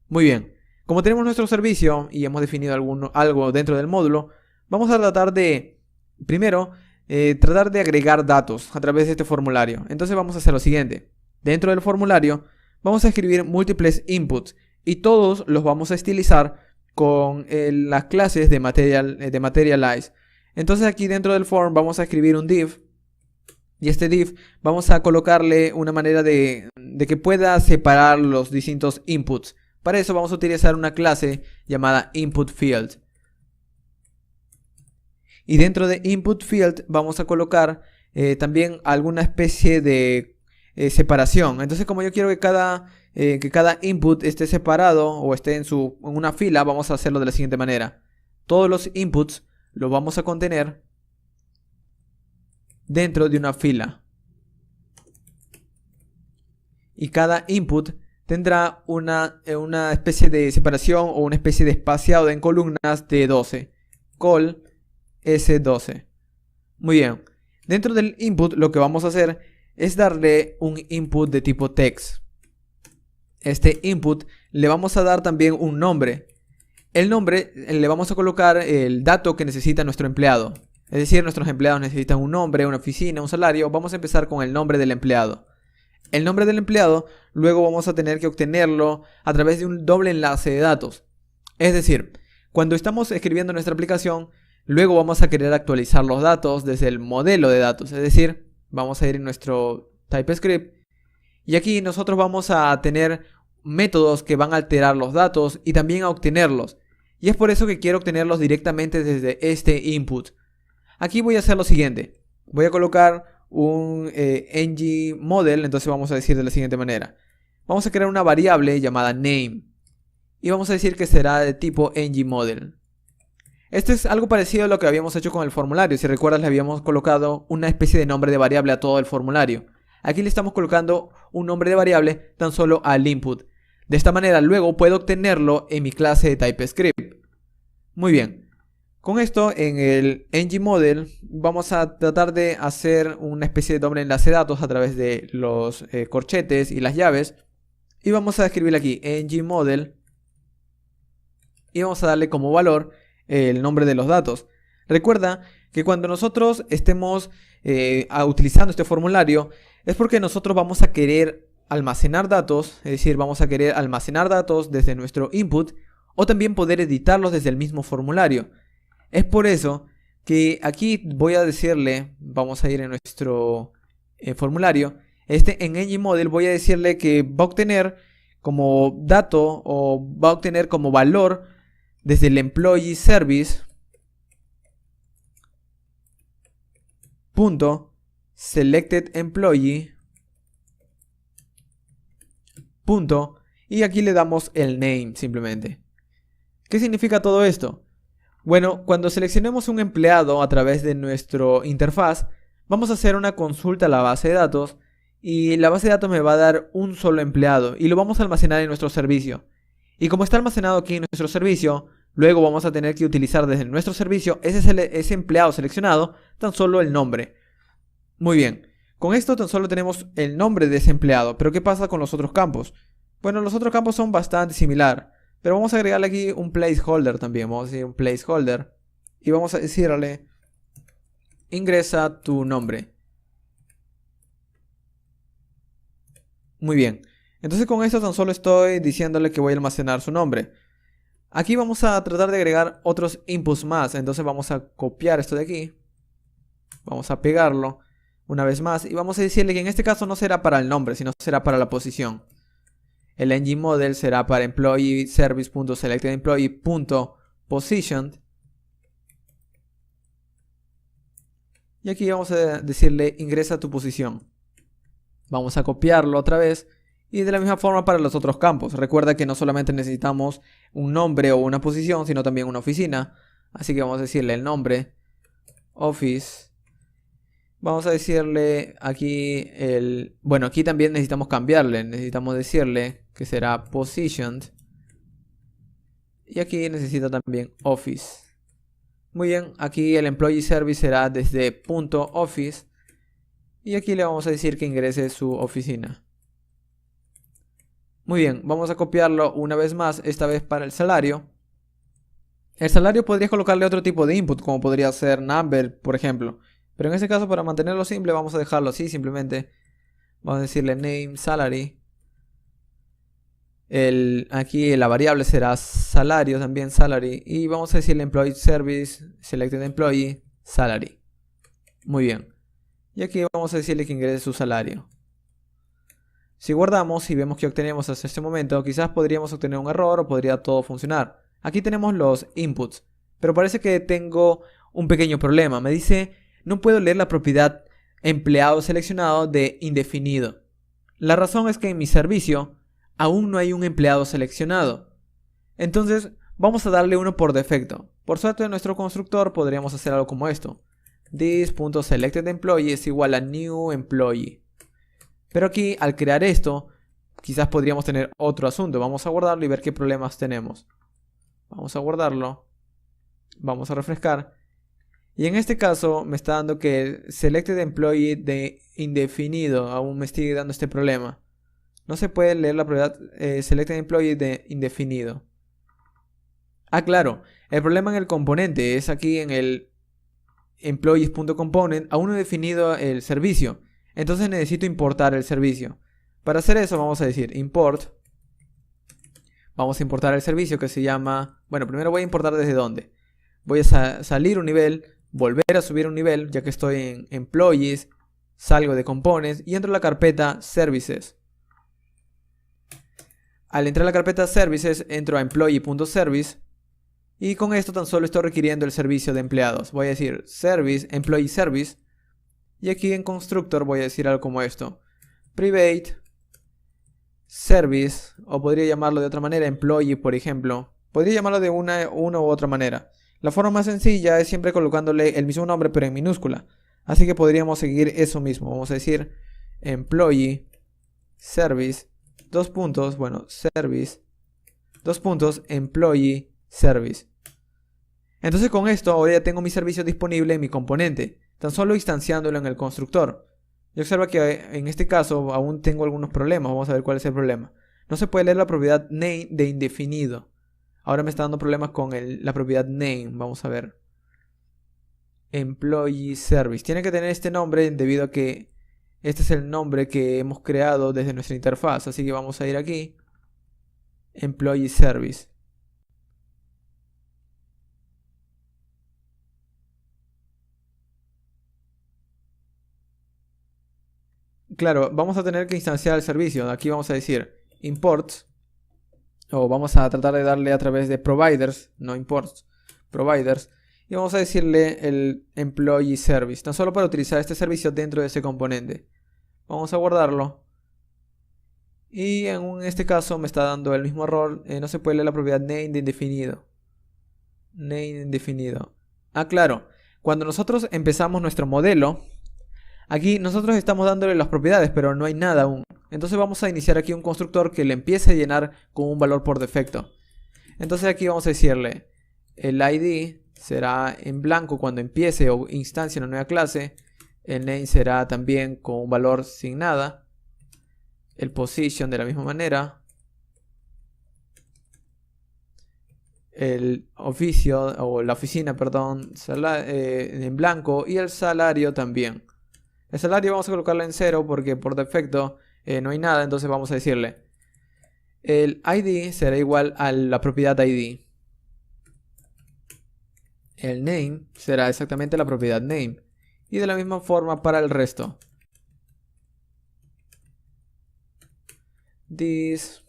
Muy bien. Como tenemos nuestro servicio y hemos definido algo dentro del módulo, vamos a tratar de, primero, tratar de agregar datos a través de este formulario. Entonces vamos a hacer lo siguiente. Dentro del formulario vamos a escribir múltiples inputs y todos los vamos a estilizar con las clases de Materialize. Entonces aquí dentro del form vamos a escribir un div y este div vamos a colocarle una manera de que pueda separar los distintos inputs. Para eso vamos a utilizar una clase llamada input_field. Y dentro de input_field vamos a colocar también alguna especie de separación. Entonces, como yo quiero que cada input esté separado o esté en una fila, vamos a hacerlo de la siguiente manera. Todos los inputs los vamos a contener dentro de una fila. Y cada input tendrá una especie de separación o una especie de espaciado en columnas de 12. Col S12. Muy bien. Dentro del input lo que vamos a hacer es darle un input de tipo text. Este input le vamos a dar también un nombre. El nombre le vamos a colocar el dato que necesita nuestro empleado. Es decir, nuestros empleados necesitan un nombre, una oficina, un salario. Vamos a empezar con el nombre del empleado. El nombre del empleado luego vamos a tener que obtenerlo a través de un doble enlace de datos. Es decir, cuando estamos escribiendo nuestra aplicación, luego vamos a querer actualizar los datos desde el modelo de datos. Es decir, vamos a ir en nuestro TypeScript y aquí nosotros vamos a tener métodos que van a alterar los datos y también a obtenerlos. Y es por eso que quiero obtenerlos directamente desde este input. Aquí voy a hacer lo siguiente. Voy a colocar un ngModel, entonces vamos a decir de la siguiente manera. Vamos a crear una variable llamada name y vamos a decir que será de tipo ngModel. Esto es algo parecido a lo que habíamos hecho con el formulario. Si recuerdas, le habíamos colocado una especie de nombre de variable a todo el formulario. Aquí le estamos colocando un nombre de variable tan solo al input. De esta manera luego puedo obtenerlo en mi clase de TypeScript. Muy bien. Con esto en el ngModel vamos a tratar de hacer una especie de doble enlace de datos a través de los corchetes y las llaves. Y vamos a escribir aquí ngModel y vamos a darle como valor el nombre de los datos. Recuerda que cuando nosotros estemos utilizando este formulario es porque nosotros vamos a querer almacenar datos, es decir, vamos a querer almacenar datos desde nuestro input o también poder editarlos desde el mismo formulario. Es por eso que aquí voy a decirle, vamos a ir en nuestro formulario, en ngModel voy a decirle que va a obtener como dato o va a obtener como valor desde el employee service punto selected employee punto y aquí le damos el name simplemente. ¿Qué significa todo esto? Bueno, cuando seleccionemos un empleado a través de nuestro interfaz, vamos a hacer una consulta a la base de datos y la base de datos me va a dar un solo empleado y lo vamos a almacenar en nuestro servicio. Y como está almacenado aquí en nuestro servicio, luego vamos a tener que utilizar desde nuestro servicio ese empleado seleccionado, tan solo el nombre. Muy bien, con esto tan solo tenemos el nombre de ese empleado, pero ¿qué pasa con los otros campos? Bueno, los otros campos son bastante similares. Pero vamos a agregarle aquí un placeholder también. Vamos a decir un placeholder. Y vamos a decirle, ingresa tu nombre. Muy bien. Entonces con esto tan solo estoy diciéndole que voy a almacenar su nombre. Aquí vamos a tratar de agregar otros inputs más. Entonces vamos a copiar esto de aquí. Vamos a pegarlo una vez más. Y vamos a decirle que en este caso no será para el nombre, sino será para la posición. El ngModel será para employee service.selectedEmployee.positioned. Y aquí vamos a decirle ingresa tu posición. Vamos a copiarlo otra vez. Y de la misma forma para los otros campos. Recuerda que no solamente necesitamos un nombre o una posición, sino también una oficina. Así que vamos a decirle el nombre, office. Vamos a decirle aquí bueno, aquí también necesitamos cambiarle. Necesitamos decirle que será positioned. Y aquí necesita también office. Muy bien, aquí el employee service será desde .office. Y aquí le vamos a decir que ingrese su oficina. Muy bien, vamos a copiarlo una vez más, esta vez para el salario. El salario podrías colocarle otro tipo de input, como podría ser number, por ejemplo. Pero en este caso, para mantenerlo simple, vamos a dejarlo así simplemente. Vamos a decirle name salary. Aquí la variable será salario, también salary. Y vamos a decirle employee service, selected employee, salary. Muy bien. Y aquí vamos a decirle que ingrese su salario. Si guardamos y vemos que obtenemos hasta este momento, quizás podríamos obtener un error o podría todo funcionar. Aquí tenemos los inputs, pero parece que tengo un pequeño problema. Me dice, no puedo leer la propiedad empleado seleccionado de indefinido. La razón es que en mi servicio aún no hay un empleado seleccionado. Entonces vamos a darle uno por defecto. Por suerte en nuestro constructor podríamos hacer algo como esto. This.selectedEmployee es igual a new employee. Pero aquí al crear esto quizás podríamos tener otro asunto. Vamos a guardarlo y ver qué problemas tenemos. Vamos a guardarlo. Vamos a refrescar. Y en este caso me está dando que selected employee de indefinido. Aún me sigue dando este problema. No se puede leer la propiedad selected employee de indefinido. Ah, claro. El problema en el componente es aquí en el employees.component. Aún no he definido el servicio. Entonces necesito importar el servicio. Para hacer eso vamos a decir import. Vamos a importar el servicio que se llama... Bueno, primero voy a importar desde dónde. Voy a salir un nivel, volver a subir un nivel, ya que estoy en Employees, salgo de Components y entro a la carpeta Services. Al entrar a la carpeta Services, entro a Employee.service y con esto tan solo estoy requiriendo el servicio de empleados. Voy a decir Service, Employee Service y aquí en Constructor voy a decir algo como esto. Private Service, o podría llamarlo de otra manera, Employee, por ejemplo. Podría llamarlo de una u otra manera. La forma más sencilla es siempre colocándole el mismo nombre pero en minúscula. Así que podríamos seguir eso mismo. Vamos a decir Employee Service, dos puntos, bueno, Service, dos puntos, Employee Service. Entonces con esto ahora ya tengo mi servicio disponible en mi componente, tan solo instanciándolo en el constructor. Y observa que en este caso aún tengo algunos problemas. Vamos a ver cuál es el problema. No se puede leer la propiedad name de indefinido. Ahora me está dando problemas con la propiedad name. Vamos a ver. Employee Service. Tiene que tener este nombre debido a que este es el nombre que hemos creado desde nuestra interfaz. Así que vamos a ir aquí. Employee Service. Claro, vamos a tener que instanciar el servicio. Aquí vamos a decir imports. O vamos a tratar de darle a través de providers, no imports, providers. Y vamos a decirle el employee service, tan solo para utilizar este servicio dentro de ese componente. Vamos a guardarlo. Y en este caso me está dando el mismo error. No se puede leer la propiedad name de indefinido. Name de indefinido. Ah, claro. Cuando nosotros empezamos nuestro modelo, aquí nosotros estamos dándole las propiedades, pero no hay nada aún. Entonces vamos a iniciar aquí un constructor que le empiece a llenar con un valor por defecto. Entonces aquí vamos a decirle el ID será en blanco cuando empiece o instancia una nueva clase. El name será también con un valor sin nada. El position de la misma manera. El oficio o la oficina, perdón, en blanco y el salario también. El salario vamos a colocarlo en 0 porque por defecto no hay nada, entonces vamos a decirle el ID será igual a la propiedad ID. El name será exactamente la propiedad name. Y de la misma forma para el resto. This.office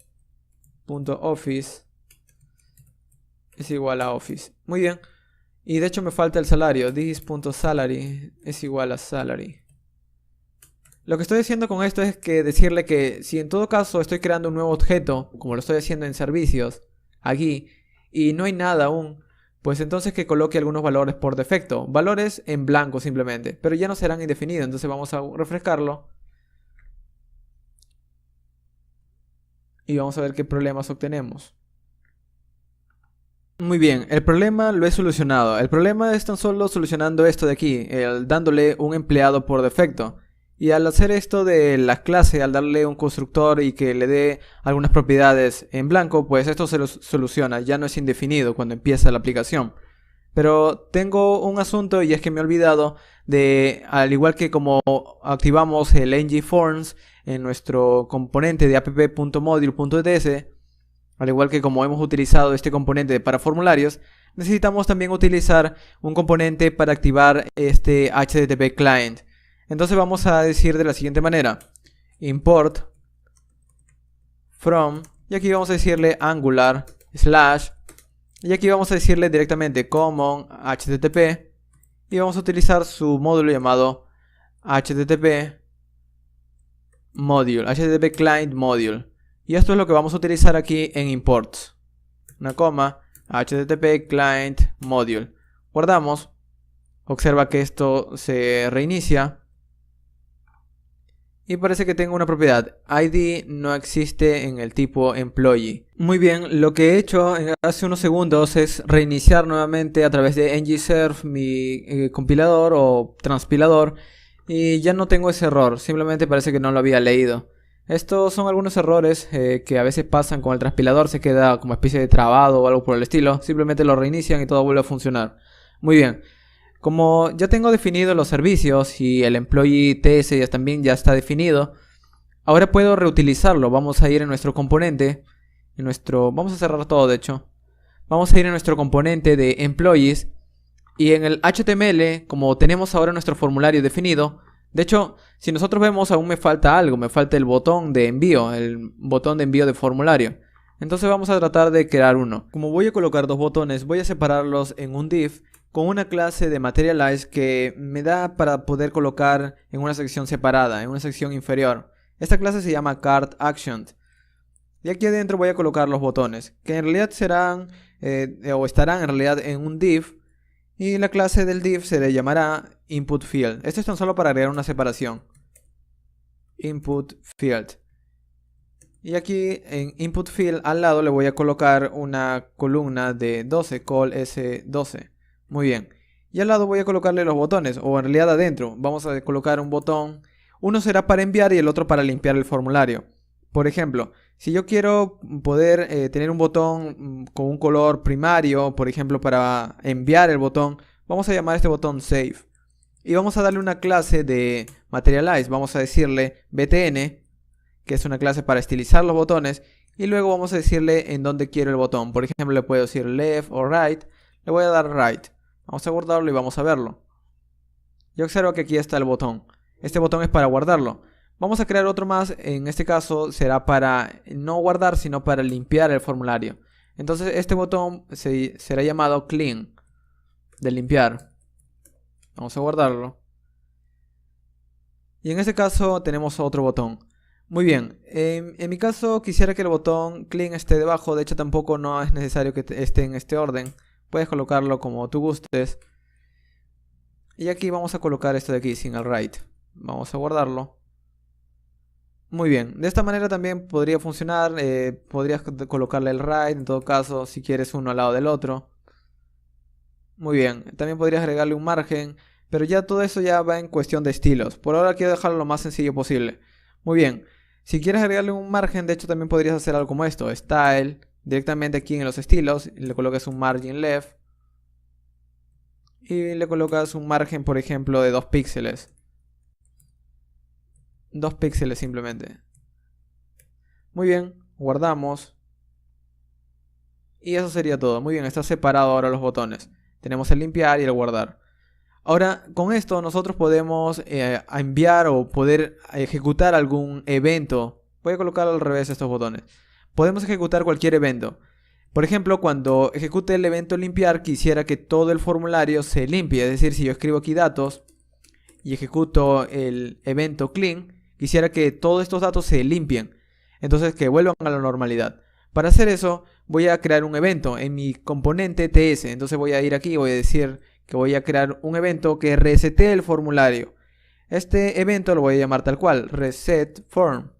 es igual a office. Muy bien. Y de hecho me falta el salario. This.salary es igual a salary. Lo que estoy haciendo con esto es que decirle que si en todo caso estoy creando un nuevo objeto, como lo estoy haciendo en servicios, aquí, y no hay nada aún, pues entonces que coloque algunos valores por defecto. Valores en blanco simplemente, pero ya no serán indefinidos. Entonces vamos a refrescarlo. Y vamos a ver qué problemas obtenemos. Muy bien, el problema lo he solucionado. El problema es tan solo solucionando esto de aquí, dándole un empleado por defecto. Y al hacer esto de la clase, al darle un constructor y que le dé algunas propiedades en blanco, pues esto se lo soluciona, ya no es indefinido cuando empieza la aplicación. Pero tengo un asunto y es que me he olvidado de, al igual que como activamos el ngForms en nuestro componente de app.module.ts, al igual que como hemos utilizado este componente para formularios, necesitamos también utilizar un componente para activar este HTTP client. Entonces vamos a decir de la siguiente manera: import from, y aquí vamos a decirle angular slash, y aquí vamos a decirle directamente common HTTP, y vamos a utilizar su módulo llamado HTTP module, HTTP client module. Y esto es lo que vamos a utilizar aquí en imports. Una coma, HTTP client module. Guardamos. Observa que esto se reinicia. Y parece que tengo una propiedad. ID no existe en el tipo employee. Muy bien, lo que he hecho hace unos segundos es reiniciar nuevamente a través de ngserve mi compilador o transpilador. Y ya no tengo ese error. Simplemente parece que no lo había leído. Estos son algunos errores que a veces pasan con el transpilador. Se queda como especie de trabado o algo por el estilo. Simplemente lo reinician y todo vuelve a funcionar. Muy bien. Como ya tengo definidos los servicios y el employee TS también ya está definido, ahora puedo reutilizarlo. Vamos a ir en nuestro componente, vamos a cerrar todo de hecho. Vamos a ir en nuestro componente de employees y en el HTML, como tenemos ahora nuestro formulario definido, de hecho, si nosotros vemos aún me falta algo, me falta el botón de envío, de formulario. Entonces vamos a tratar de crear uno. Como voy a colocar dos botones, voy a separarlos en un div con una clase de materialize que me da para poder colocar en una sección separada, en una sección inferior. Esta clase se llama cart actions. Y aquí adentro voy a colocar los botones, que en realidad serán o estarán en realidad en un div. Y la clase del div se le llamará input field. Esto es tan solo para agregar una separación. Input field. Y aquí en input field al lado le voy a colocar una columna de 12, col S12. Muy bien. Y al lado voy a colocarle los botones, o en realidad adentro. Vamos a colocar un botón. Uno será para enviar y el otro para limpiar el formulario. Por ejemplo, si yo quiero poder tener un botón con un color primario, por ejemplo para enviar el botón, vamos a llamar a este botón save. Y vamos a darle una clase de materialize. Vamos a decirle btn, que es una clase para estilizar los botones. Y luego vamos a decirle en dónde quiero el botón. Por ejemplo, le puedo decir left o right. Le voy a dar right. Vamos a guardarlo y vamos a verlo. Yo observo que aquí está el botón. Este botón es para guardarlo. Vamos a crear otro más. En este caso será para no guardar, sino para limpiar el formulario. Entonces este botón será llamado clean, de limpiar. Vamos a guardarlo. Y en este caso tenemos otro botón. Muy bien, en mi caso quisiera que el botón clean esté debajo. De hecho tampoco no es necesario que esté en este orden. Puedes colocarlo como tú gustes. Y aquí vamos a colocar esto de aquí sin el right. Vamos a guardarlo. Muy bien, de esta manera también podría funcionar. Podrías colocarle el right en todo caso, si quieres uno al lado del otro. Muy bien, también podrías agregarle un margen. Pero ya todo eso ya va en cuestión de estilos. Por ahora quiero dejarlo lo más sencillo posible. Muy bien, si quieres agregarle un margen, de hecho también podrías hacer algo como esto. Style. Directamente aquí en los estilos le colocas un margin left y le colocas un margen, por ejemplo, de 2 píxeles. 2 píxeles simplemente. Muy bien, guardamos. Y eso sería todo. Muy bien, está separado ahora los botones. Tenemos el limpiar y el guardar. Ahora, con esto nosotros podemos enviar o poder ejecutar algún evento. Voy a colocar al revés estos botones. Podemos ejecutar cualquier evento. Por ejemplo, cuando ejecute el evento limpiar, quisiera que todo el formulario se limpie. Es decir, si yo escribo aquí datos y ejecuto el evento clean, quisiera que todos estos datos se limpien. Entonces, que vuelvan a la normalidad. Para hacer eso, voy a crear un evento en mi componente TS. Entonces voy a ir aquí y voy a decir que voy a crear un evento que resete el formulario. Este evento lo voy a llamar tal cual, reset form,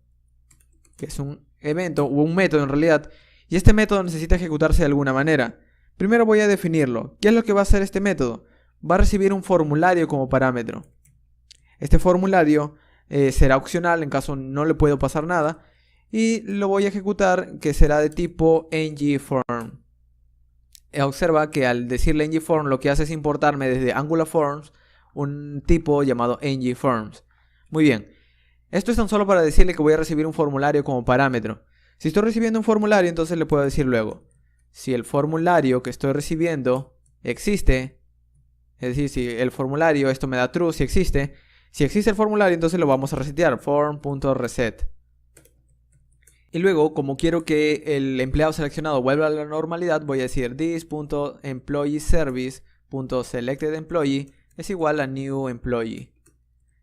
que es un evento o un método en realidad, y este método necesita ejecutarse de alguna manera. Primero voy a definirlo. ¿Qué es lo que va a hacer este método? Va a recibir un formulario como parámetro. Este formulario será opcional en caso no le puedo pasar nada. Y lo voy a ejecutar, que será de tipo ngForm. Observa que al decirle ngForm lo que hace es importarme desde Angular Forms un tipo llamado ngForms. Muy bien, esto es tan solo para decirle que voy a recibir un formulario como parámetro. Si estoy recibiendo un formulario, entonces le puedo decir luego, si el formulario que estoy recibiendo existe, es decir, si el formulario, esto me da true, si existe el formulario, entonces lo vamos a resetear, form.reset. Y luego, como quiero que el empleado seleccionado vuelva a la normalidad, voy a decir this.employeeService.selectedEmployee es igual a new employee.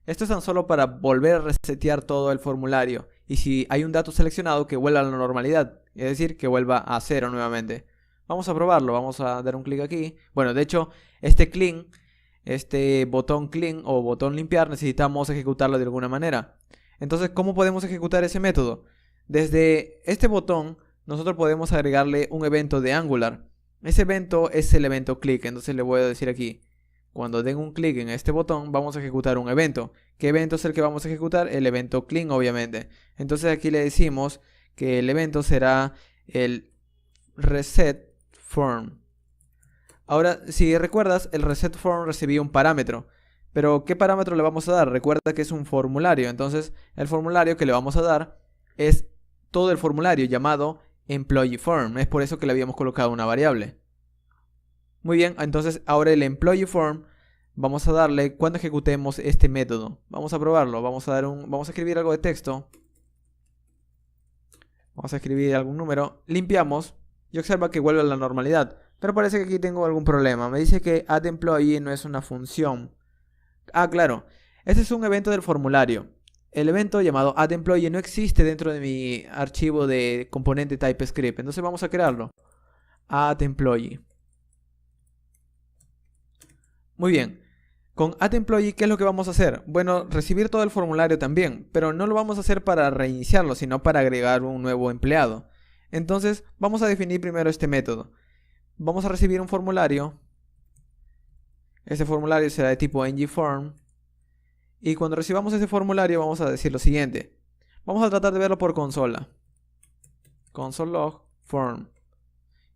Esto es tan solo para volver a resetear todo el formulario. Y si hay un dato seleccionado, que vuelva a la normalidad. Es decir, que vuelva a 0 nuevamente. Vamos a probarlo. Vamos a dar un clic aquí. Bueno, de hecho, este botón clean o botón limpiar, necesitamos ejecutarlo de alguna manera. Entonces, ¿cómo podemos ejecutar ese método? Desde este botón, nosotros podemos agregarle un evento de Angular. Ese evento es el evento click. Entonces le voy a decir aquí, cuando den un clic en este botón, vamos a ejecutar un evento. ¿Qué evento es el que vamos a ejecutar? El evento clean, obviamente. Entonces aquí le decimos que el evento será el reset form. Ahora, si recuerdas, el reset form recibía un parámetro. Pero ¿qué parámetro le vamos a dar? Recuerda que es un formulario. Entonces el formulario que le vamos a dar es todo el formulario llamado employee form. Es por eso que le habíamos colocado una variable. Muy bien, entonces ahora el employee form vamos a darle cuando ejecutemos este método. Vamos a probarlo. Vamos a escribir algo de texto. Vamos a escribir algún número. Limpiamos y observa que vuelve a la normalidad. Pero parece que aquí tengo algún problema. Me dice que addEmployee no es una función. Ah, claro. Este es un evento del formulario. El evento llamado addEmployee no existe dentro de mi archivo de componente TypeScript. Entonces vamos a crearlo. addEmployee. Muy bien. Con addEmployee, ¿qué es lo que vamos a hacer? Bueno, recibir todo el formulario también. Pero no lo vamos a hacer para reiniciarlo, sino para agregar un nuevo empleado. Entonces vamos a definir primero este método. Vamos a recibir un formulario. Este formulario será de tipo ngForm. Y cuando recibamos ese formulario vamos a decir lo siguiente. Vamos a tratar de verlo por consola. Console log form.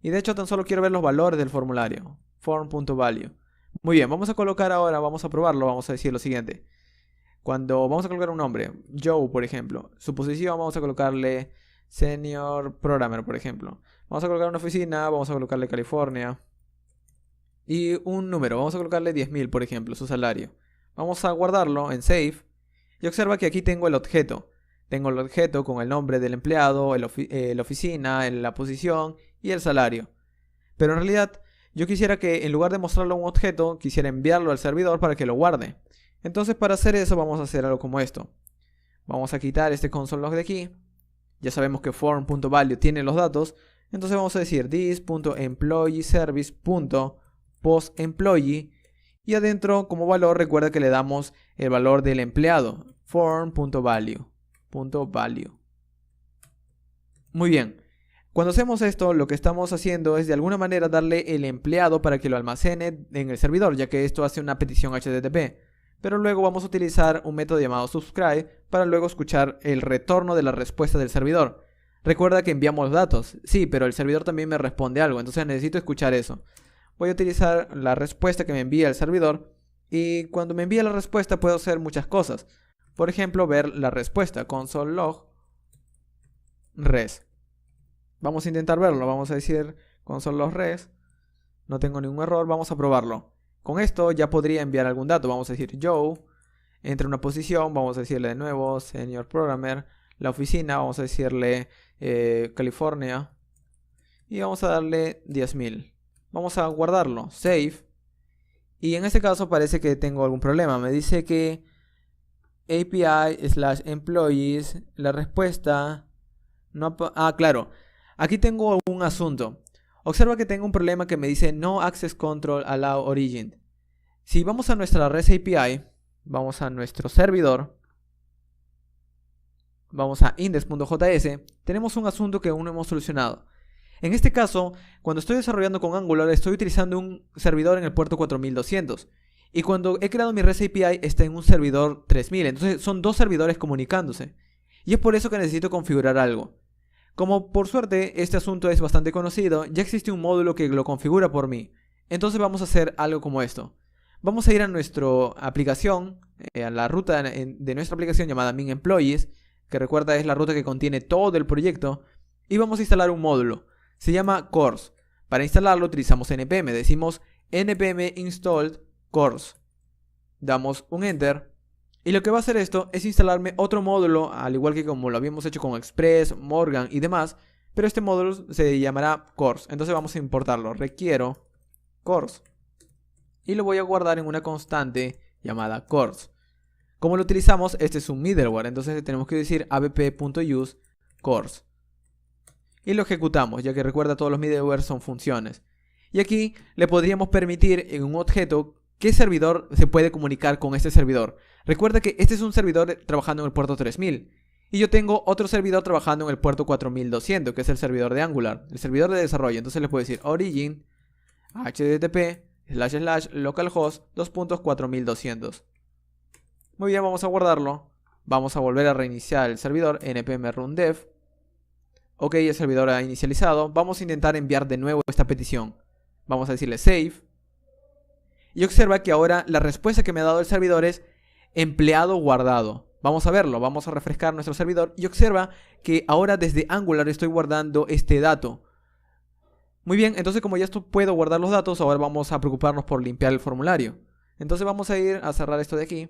Y de hecho tan solo quiero ver los valores del formulario. Form.value. Muy bien, vamos a colocar ahora, vamos a probarlo, vamos a decir lo siguiente. Cuando vamos a colocar un nombre, Joe por ejemplo, su posición vamos a colocarle Senior Programmer por ejemplo. Vamos a colocar una oficina, vamos a colocarle California. Y un número, vamos a colocarle 10.000 por ejemplo, su salario. Vamos a guardarlo en Save. Y observa que aquí tengo el objeto. Tengo el objeto con el nombre del empleado, la oficina, la posición y el salario. Pero en realidad yo quisiera que en lugar de mostrarlo a un objeto, quisiera enviarlo al servidor para que lo guarde. Entonces para hacer eso vamos a hacer algo como esto. Vamos a quitar este console log de aquí. Ya sabemos que form.value tiene los datos. Entonces vamos a decir this.employeeService.postEmployee. Y adentro como valor recuerda que le damos el valor del empleado. Form.value. Muy bien. Cuando hacemos esto, lo que estamos haciendo es de alguna manera darle el empleado para que lo almacene en el servidor, ya que esto hace una petición HTTP. Pero luego vamos a utilizar un método llamado subscribe para luego escuchar el retorno de la respuesta del servidor. Recuerda que enviamos datos, sí, pero el servidor también me responde algo, entonces necesito escuchar eso. Voy a utilizar la respuesta que me envía el servidor y cuando me envía la respuesta puedo hacer muchas cosas. Por ejemplo, ver la respuesta, console log res. Vamos a intentar verlo, vamos a decir console log res. No tengo ningún error, vamos a probarlo. Con esto ya podría enviar algún dato, vamos a decir Joe, entra una posición, vamos a decirle de nuevo Senior Programmer, la oficina, vamos a decirle California y vamos a darle 10.000. Vamos a guardarlo, save. Y en este caso parece que tengo algún problema. Me dice que API/employees, la respuesta no... claro. Aquí tengo un asunto. Observa que tengo un problema que me dice no access control allow origin. Si vamos a nuestra REST API, vamos a nuestro servidor, vamos a index.js, tenemos un asunto que aún no hemos solucionado. En este caso, cuando estoy desarrollando con Angular, estoy utilizando un servidor en el puerto 4200. Y cuando he creado mi REST API está en un servidor 3000. Entonces son dos servidores comunicándose. Y es por eso que necesito configurar algo. Como por suerte este asunto es bastante conocido, ya existe un módulo que lo configura por mí. Entonces vamos a hacer algo como esto. Vamos a ir a nuestra aplicación, a la ruta de nuestra aplicación llamada min-employees, que recuerda es la ruta que contiene todo el proyecto, y vamos a instalar un módulo. Se llama CORS. Para instalarlo utilizamos npm, decimos npm installed CORS. Damos un enter. Y lo que va a hacer esto es instalarme otro módulo, al igual que como lo habíamos hecho con Express, Morgan y demás. Pero este módulo se llamará CORS. Entonces vamos a importarlo. Requiero CORS. Y lo voy a guardar en una constante llamada CORS. Como lo utilizamos, este es un middleware. Entonces tenemos que decir app.use CORS. Y lo ejecutamos, ya que recuerda todos los middleware son funciones. Y aquí le podríamos permitir en un objeto qué servidor se puede comunicar con este servidor. Recuerda que este es un servidor trabajando en el puerto 3000. Y yo tengo otro servidor trabajando en el puerto 4200, que es el servidor de Angular, el servidor de desarrollo. Entonces le puedo decir origin http://localhost 2.4200. Muy bien, vamos a guardarlo. Vamos a volver a reiniciar el servidor npm run dev. Ok, el servidor ha inicializado. Vamos a intentar enviar de nuevo esta petición. Vamos a decirle save. Y observa que ahora la respuesta que me ha dado el servidor es empleado guardado. Vamos a verlo, vamos a refrescar nuestro servidor y observa que ahora desde Angular estoy guardando este dato. Muy bien, entonces como ya puedo guardar los datos, ahora vamos a preocuparnos por limpiar el formulario. Entonces vamos a ir a cerrar esto de aquí.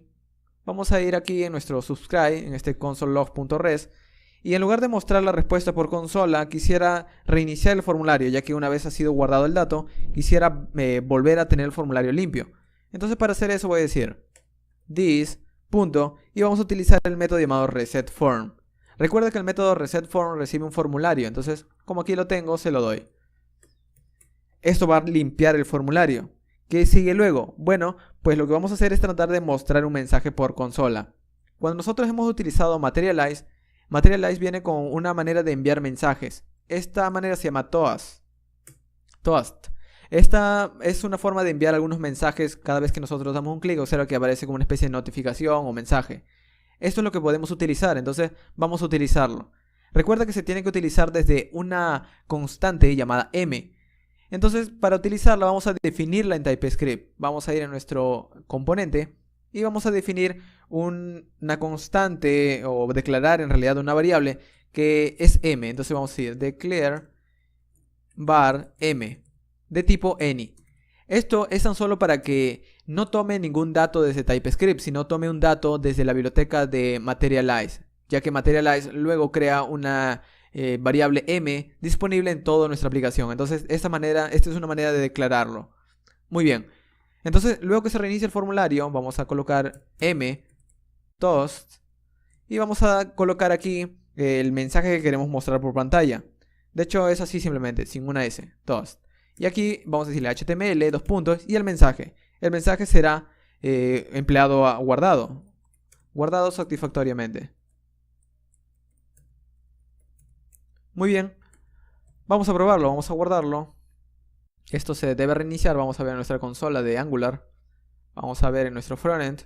Vamos a ir aquí en nuestro subscribe, en este console.log.res. Y en lugar de mostrar la respuesta por consola, quisiera reiniciar el formulario, ya que una vez ha sido guardado el dato, quisiera volver a tener el formulario limpio. Entonces para hacer eso voy a decir this, punto, y vamos a utilizar el método llamado resetForm. Recuerda que el método resetForm recibe un formulario, entonces como aquí lo tengo, se lo doy. Esto va a limpiar el formulario. ¿Qué sigue luego? Bueno, pues lo que vamos a hacer es tratar de mostrar un mensaje por consola. Cuando nosotros hemos utilizado Materialize viene con una manera de enviar mensajes. Esta manera se llama Toast. Esta es una forma de enviar algunos mensajes cada vez que nosotros damos un clic. Observa que aparece como una especie de notificación o mensaje. Esto es lo que podemos utilizar, entonces vamos a utilizarlo. Recuerda que se tiene que utilizar desde una constante llamada m. Entonces para utilizarla vamos a definirla en TypeScript. Vamos a ir a nuestro componente y vamos a definir una constante o declarar en realidad una variable que es m. Entonces vamos a decir declare var m de tipo any. Esto es tan solo para que no tome ningún dato desde TypeScript, sino tome un dato desde la biblioteca de Materialize, ya que Materialize luego crea una variable m disponible en toda nuestra aplicación. Entonces esta es una manera de declararlo. Muy bien. Entonces luego que se reinicie el formulario vamos a colocar m toast y vamos a colocar aquí el mensaje que queremos mostrar por pantalla. De hecho es así simplemente, sin una s, toast. Y aquí vamos a decirle html, dos puntos y el mensaje. El mensaje será empleado guardado. Guardado satisfactoriamente. Muy bien. Vamos a probarlo, vamos a guardarlo. Esto se debe reiniciar. Vamos a ver en nuestra consola de Angular. Vamos a ver en nuestro frontend.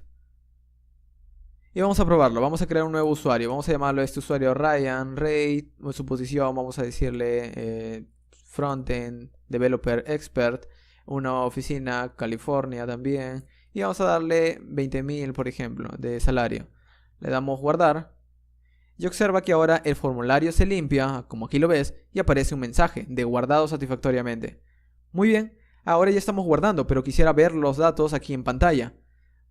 Y vamos a probarlo. Vamos a crear un nuevo usuario. Vamos a llamarlo a este usuario Ryan, rate, su posición. Vamos a decirle frontend, developer expert, una oficina, California también. Y vamos a darle 20.000 por ejemplo de salario. Le damos guardar. Y observa que ahora el formulario se limpia, como aquí lo ves, y aparece un mensaje de guardado satisfactoriamente. Muy bien, ahora ya estamos guardando, pero quisiera ver los datos aquí en pantalla.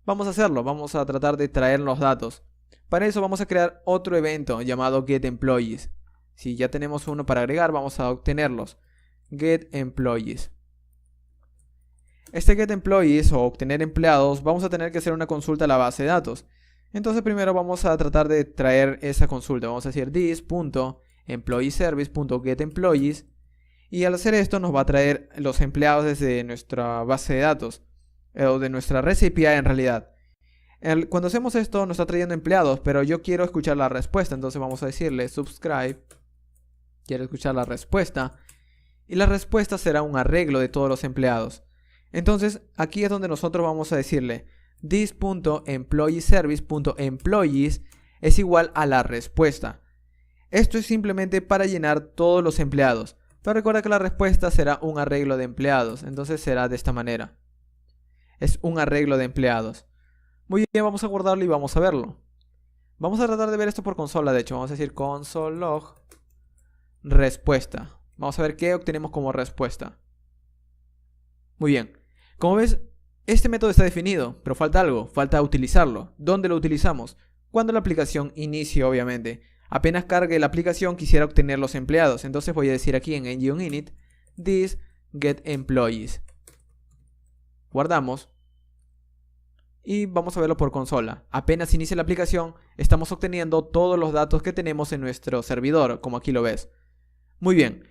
Vamos a hacerlo, vamos a tratar de traer los datos. Para eso vamos a crear otro evento llamado getEmployees. Si ya tenemos uno para agregar, vamos a obtenerlos. getEmployees. Este getEmployees o obtener empleados, vamos a tener que hacer una consulta a la base de datos. Entonces primero vamos a tratar de traer esa consulta. Vamos a decir this.employeeservice.getEmployees. Y al hacer esto nos va a traer los empleados desde nuestra base de datos. O de nuestra REST API en realidad. Cuando hacemos esto nos está trayendo empleados, pero yo quiero escuchar la respuesta. Entonces vamos a decirle subscribe. Quiero escuchar la respuesta. Y la respuesta será un arreglo de todos los empleados. Entonces aquí es donde nosotros vamos a decirle this.employeeservice.employees es igual a la respuesta. Esto es simplemente para llenar todos los empleados. Pero recuerda que la respuesta será un arreglo de empleados. Entonces será de esta manera. Es un arreglo de empleados. Muy bien, vamos a guardarlo y vamos a verlo. Vamos a tratar de ver esto por consola. De hecho, vamos a decir console log respuesta. Vamos a ver qué obtenemos como respuesta. Muy bien. Como ves, este método está definido, pero falta algo. Falta utilizarlo. ¿Dónde lo utilizamos? Cuando la aplicación inicie, obviamente. Apenas cargue la aplicación quisiera obtener los empleados. Entonces voy a decir aquí en ng-init this get employees. Guardamos. Y vamos a verlo por consola. Apenas inicie la aplicación, estamos obteniendo todos los datos que tenemos en nuestro servidor, como aquí lo ves. Muy bien.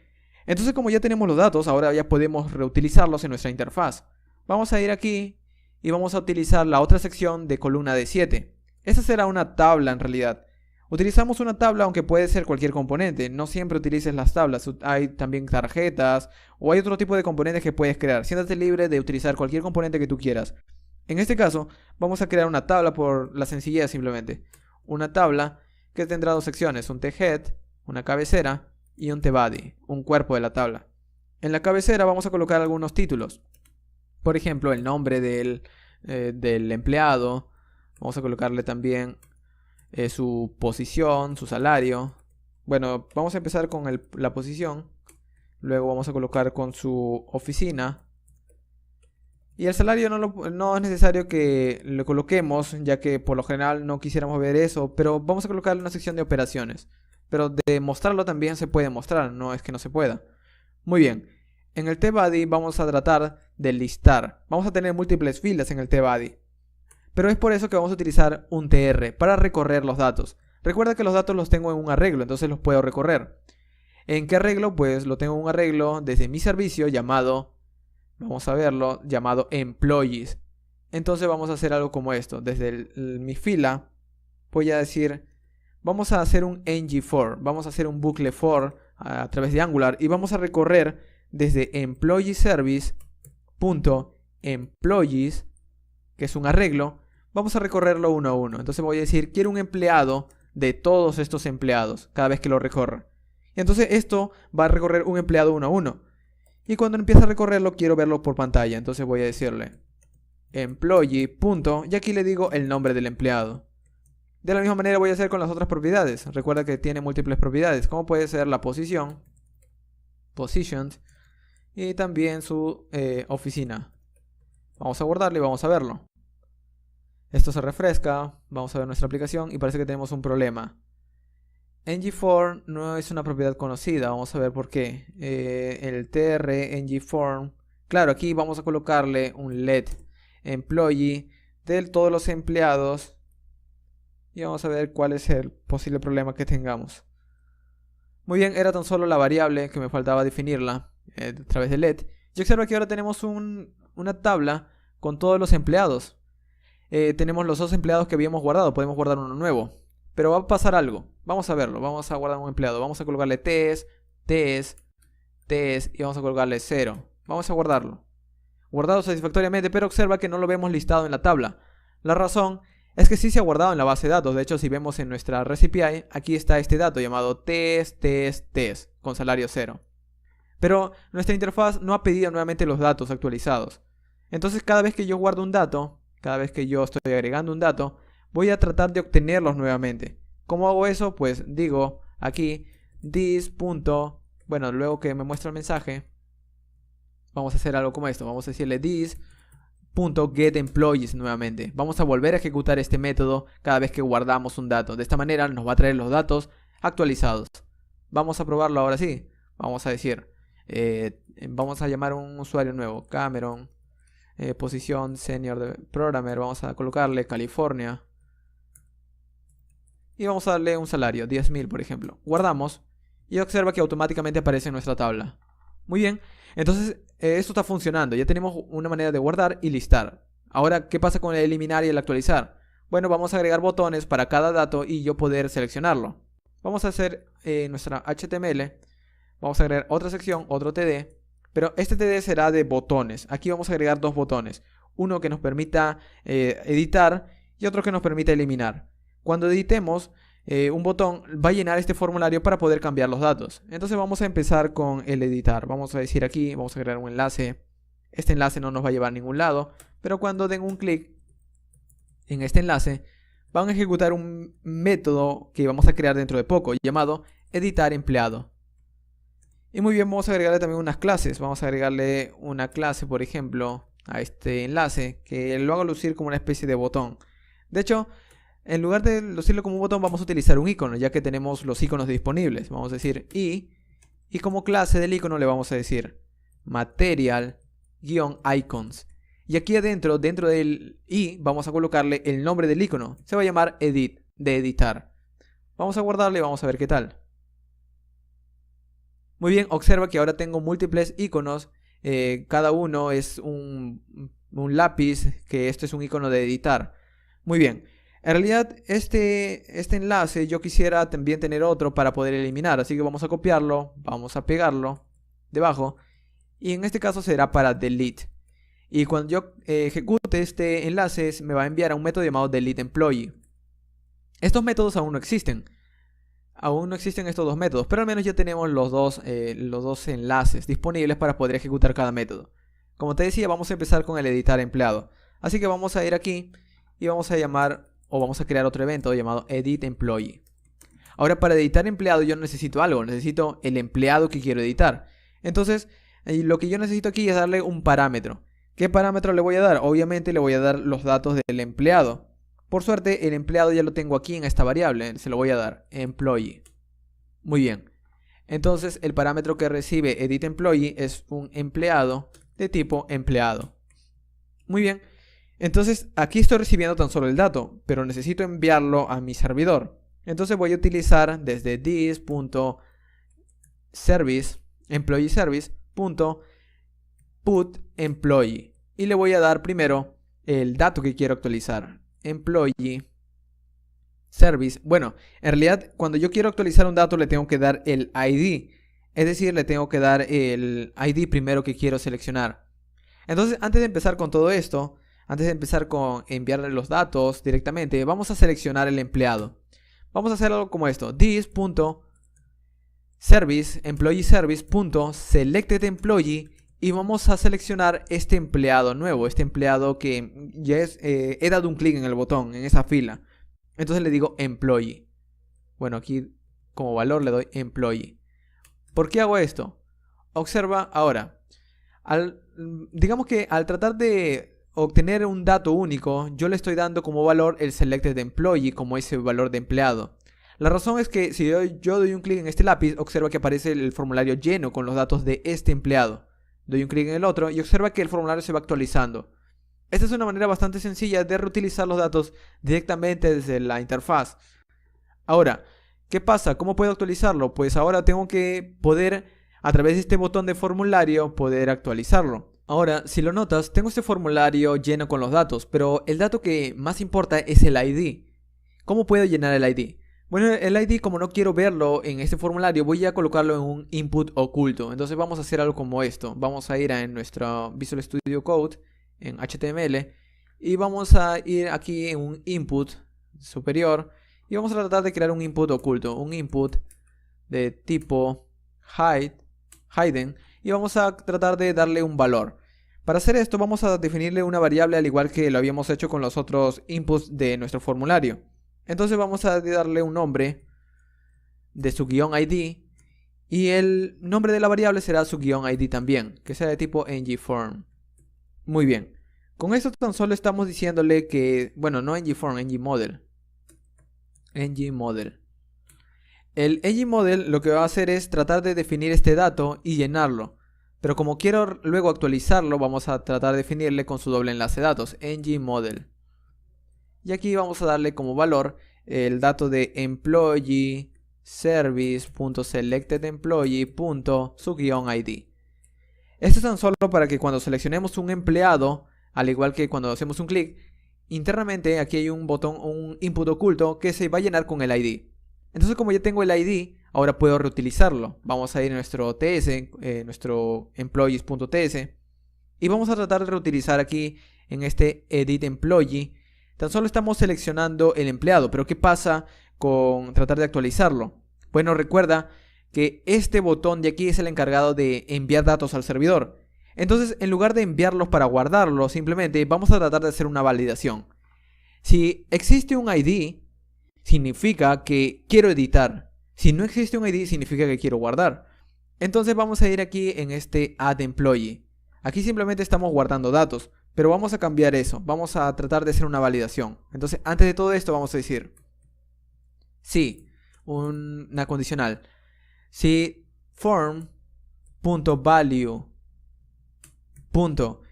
Entonces como ya tenemos los datos, ahora ya podemos reutilizarlos en nuestra interfaz. Vamos a ir aquí y vamos a utilizar la otra sección de columna de 7. Esta será una tabla en realidad. Utilizamos una tabla aunque puede ser cualquier componente. No siempre utilices las tablas. Hay también tarjetas o hay otro tipo de componentes que puedes crear. Siéntate libre de utilizar cualquier componente que tú quieras. En este caso vamos a crear una tabla por la sencillez simplemente. Una tabla que tendrá dos secciones. Un thead, una cabecera y un thebody, un cuerpo de la tabla. En la cabecera vamos a colocar algunos títulos. Por ejemplo, el nombre del empleado. Vamos a colocarle también su posición, su salario. Bueno, vamos a empezar con la posición. Luego vamos a colocar con su oficina. Y el salario no es necesario que lo coloquemos, ya que por lo general no quisiéramos ver eso. Pero vamos a colocarle una sección de operaciones. Pero de mostrarlo también se puede mostrar, no es que no se pueda. Muy bien. En el TBuddy vamos a tratar de listar. Vamos a tener múltiples filas en el TBuddy. Pero es por eso que vamos a utilizar un tr para recorrer los datos. Recuerda que los datos los tengo en un arreglo, entonces los puedo recorrer. ¿En qué arreglo? Pues lo tengo en un arreglo desde mi servicio llamado, vamos a verlo, llamado employees. Entonces vamos a hacer algo como esto. Desde mi fila voy a decir, vamos a hacer un ng-for, vamos a hacer un bucle for a través de Angular y vamos a recorrer desde employeeservice.employees, que es un arreglo. Vamos a recorrerlo uno a uno. Entonces voy a decir, quiero un empleado de todos estos empleados cada vez que lo recorra. Y entonces esto va a recorrer un empleado uno a uno. Y cuando empiece a recorrerlo, quiero verlo por pantalla. Entonces voy a decirle employee. Y aquí le digo el nombre del empleado. De la misma manera voy a hacer con las otras propiedades. Recuerda que tiene múltiples propiedades, como puede ser la posición, positioned, y también su oficina. Vamos a guardarlo y vamos a verlo. Esto se refresca, vamos a ver nuestra aplicación y parece que tenemos un problema. ng-form no es una propiedad conocida, vamos a ver por qué. El tr ng-form, claro, aquí vamos a colocarle un let employee de todos los empleados y vamos a ver cuál es el posible problema que tengamos. Muy bien, era tan solo la variable que me faltaba definirla a través de let. Y observa que ahora tenemos una tabla con todos los empleados. Tenemos los dos empleados que habíamos guardado, podemos guardar uno nuevo. Pero va a pasar algo, vamos a verlo, vamos a guardar un empleado. Vamos a colocarle ts y vamos a colocarle 0. Vamos a guardarlo. Guardado satisfactoriamente, pero observa que no lo vemos listado en la tabla. La razón es que sí se ha guardado en la base de datos. De hecho, si vemos en nuestra REST-API, aquí está este dato llamado test con salario 0. Pero nuestra interfaz no ha pedido nuevamente los datos actualizados. Entonces cada vez que yo guardo un dato, cada vez que yo estoy agregando un dato, voy a tratar de obtenerlos nuevamente. ¿Cómo hago eso? Pues digo aquí this. Bueno, luego que me muestra el mensaje, vamos a hacer algo como esto. Vamos a decirle this.getEmployees nuevamente. Vamos a volver a ejecutar este método cada vez que guardamos un dato. De esta manera nos va a traer los datos actualizados. Vamos a probarlo ahora sí. Vamos a decir, vamos a llamar a un usuario nuevo, Cameron. Posición senior de programmer, vamos a colocarle California y vamos a darle un salario, 10.000 por ejemplo. Guardamos y observa que automáticamente aparece en nuestra tabla. Muy bien, entonces esto está funcionando. Ya tenemos una manera de guardar y listar. Ahora, ¿qué pasa con el eliminar y el actualizar? Bueno, vamos a agregar botones para cada dato y yo poder seleccionarlo. Vamos a hacer nuestra HTML. Vamos a agregar otra sección, otro TD. Pero este TD será de botones. Aquí vamos a agregar dos botones. Uno que nos permita editar y otro que nos permita eliminar. Cuando editemos, un botón va a llenar este formulario para poder cambiar los datos. Entonces vamos a empezar con el editar. Vamos a decir aquí, vamos a crear un enlace. Este enlace no nos va a llevar a ningún lado, pero cuando den un clic en este enlace, van a ejecutar un método que vamos a crear dentro de poco, llamado editar empleado. Y muy bien, vamos a agregarle también unas clases. Vamos a agregarle una clase, por ejemplo, a este enlace, que lo haga lucir como una especie de botón. De hecho, en lugar de lucirlo como un botón, vamos a utilizar un icono, ya que tenemos los iconos disponibles. Vamos a decir y como clase del icono le vamos a decir material-icons. Y aquí adentro, dentro del i, vamos a colocarle el nombre del icono. Se va a llamar edit, de editar. Vamos a guardarle y vamos a ver qué tal. Muy bien, observa que ahora tengo múltiples iconos. Cada uno es un lápiz, que esto es un icono de editar. Muy bien. En realidad, este enlace yo quisiera también tener otro para poder eliminar. Así que vamos a copiarlo, vamos a pegarlo debajo. Y en este caso será para delete. Y cuando yo ejecute este enlace, me va a enviar a un método llamado deleteEmployee. Estos métodos aún no existen. Aún no existen estos dos métodos, pero al menos ya tenemos los dos enlaces disponibles para poder ejecutar cada método. Como te decía, vamos a empezar con el editar empleado. Así que vamos a ir aquí y vamos a llamar, o vamos a crear otro evento llamado editEmployee. Ahora, para editar empleado yo necesito algo, necesito el empleado que quiero editar. Entonces, lo que yo necesito aquí es darle un parámetro. ¿Qué parámetro le voy a dar? Obviamente le voy a dar los datos del empleado. Por suerte, el empleado ya lo tengo aquí en esta variable. Se lo voy a dar, employee. Muy bien. Entonces, el parámetro que recibe editEmployee es un empleado de tipo empleado. Muy bien. Entonces, aquí estoy recibiendo tan solo el dato, pero necesito enviarlo a mi servidor. Entonces voy a utilizar desde this.service, employee service.putEmployee. Y le voy a dar primero el dato que quiero actualizar. Employee service. Bueno, en realidad cuando yo quiero actualizar un dato le tengo que dar el ID. Es decir, le tengo que dar el ID primero que quiero seleccionar. Entonces, antes de empezar con todo esto, antes de empezar con enviarle los datos directamente, vamos a seleccionar el empleado. Vamos a hacer algo como esto. This.service, employee service.selectedEmployee. Y vamos a seleccionar este empleado nuevo, este empleado que ya es, he dado un clic en el botón, en esa fila. Entonces le digo employee. Bueno, aquí como valor le doy employee. ¿Por qué hago esto? Observa ahora. Digamos que al tratar de obtener un dato único, yo le estoy dando como valor el selectedEmployee como ese valor de empleado. La razón es que si yo doy un clic en este lápiz, observa que aparece el formulario lleno con los datos de este empleado. Doy un clic en el otro y observa que el formulario se va actualizando. Esta es una manera bastante sencilla de reutilizar los datos directamente desde la interfaz. Ahora, ¿qué pasa? ¿Cómo puedo actualizarlo? Pues ahora tengo que poder, a través de este botón de formulario, poder actualizarlo. Ahora, si lo notas, tengo este formulario lleno con los datos, pero el dato que más importa es el ID. ¿Cómo puedo llenar el ID? Bueno, el ID, como no quiero verlo en este formulario, voy a colocarlo en un input oculto. Entonces vamos a hacer algo como esto. Vamos a ir a nuestro Visual Studio Code en HTML y vamos a ir aquí en un input superior y vamos a tratar de crear un input oculto, un input de tipo hidden, y vamos a tratar de darle un valor. Para hacer esto vamos a definirle una variable al igual que lo habíamos hecho con los otros inputs de nuestro formulario. Entonces vamos a darle un nombre de su guión ID y el nombre de la variable será su guión ID también, que sea de tipo ngForm. Muy bien, con esto tan solo estamos diciéndole que, bueno, no ngForm, ngModel. El ngModel lo que va a hacer es tratar de definir este dato y llenarlo. Pero como quiero luego actualizarlo, vamos a tratar de definirle con su doble enlace de datos, ngModel. Y aquí vamos a darle como valor el dato de employee service.selectedEmployee.su-id. Esto es tan solo para que cuando seleccionemos un empleado, al igual que cuando hacemos un clic, internamente aquí hay un botón, un input oculto que se va a llenar con el ID. Entonces, como ya tengo el ID, ahora puedo reutilizarlo. Vamos a ir a nuestro TS, nuestro employees.ts, y vamos a tratar de reutilizar aquí en este edit employee. Tan solo estamos seleccionando el empleado, pero ¿qué pasa con tratar de actualizarlo? Bueno, recuerda que este botón de aquí es el encargado de enviar datos al servidor. Entonces, en lugar de enviarlos para guardarlos, simplemente vamos a tratar de hacer una validación. Si existe un ID, significa que quiero editar. Si no existe un ID, significa que quiero guardar. Entonces vamos a ir aquí en este add employee. Aquí simplemente estamos guardando datos, pero vamos a cambiar eso. Vamos a tratar de hacer una validación. Entonces, antes de todo esto vamos a decir sí, una condicional. Si form.value.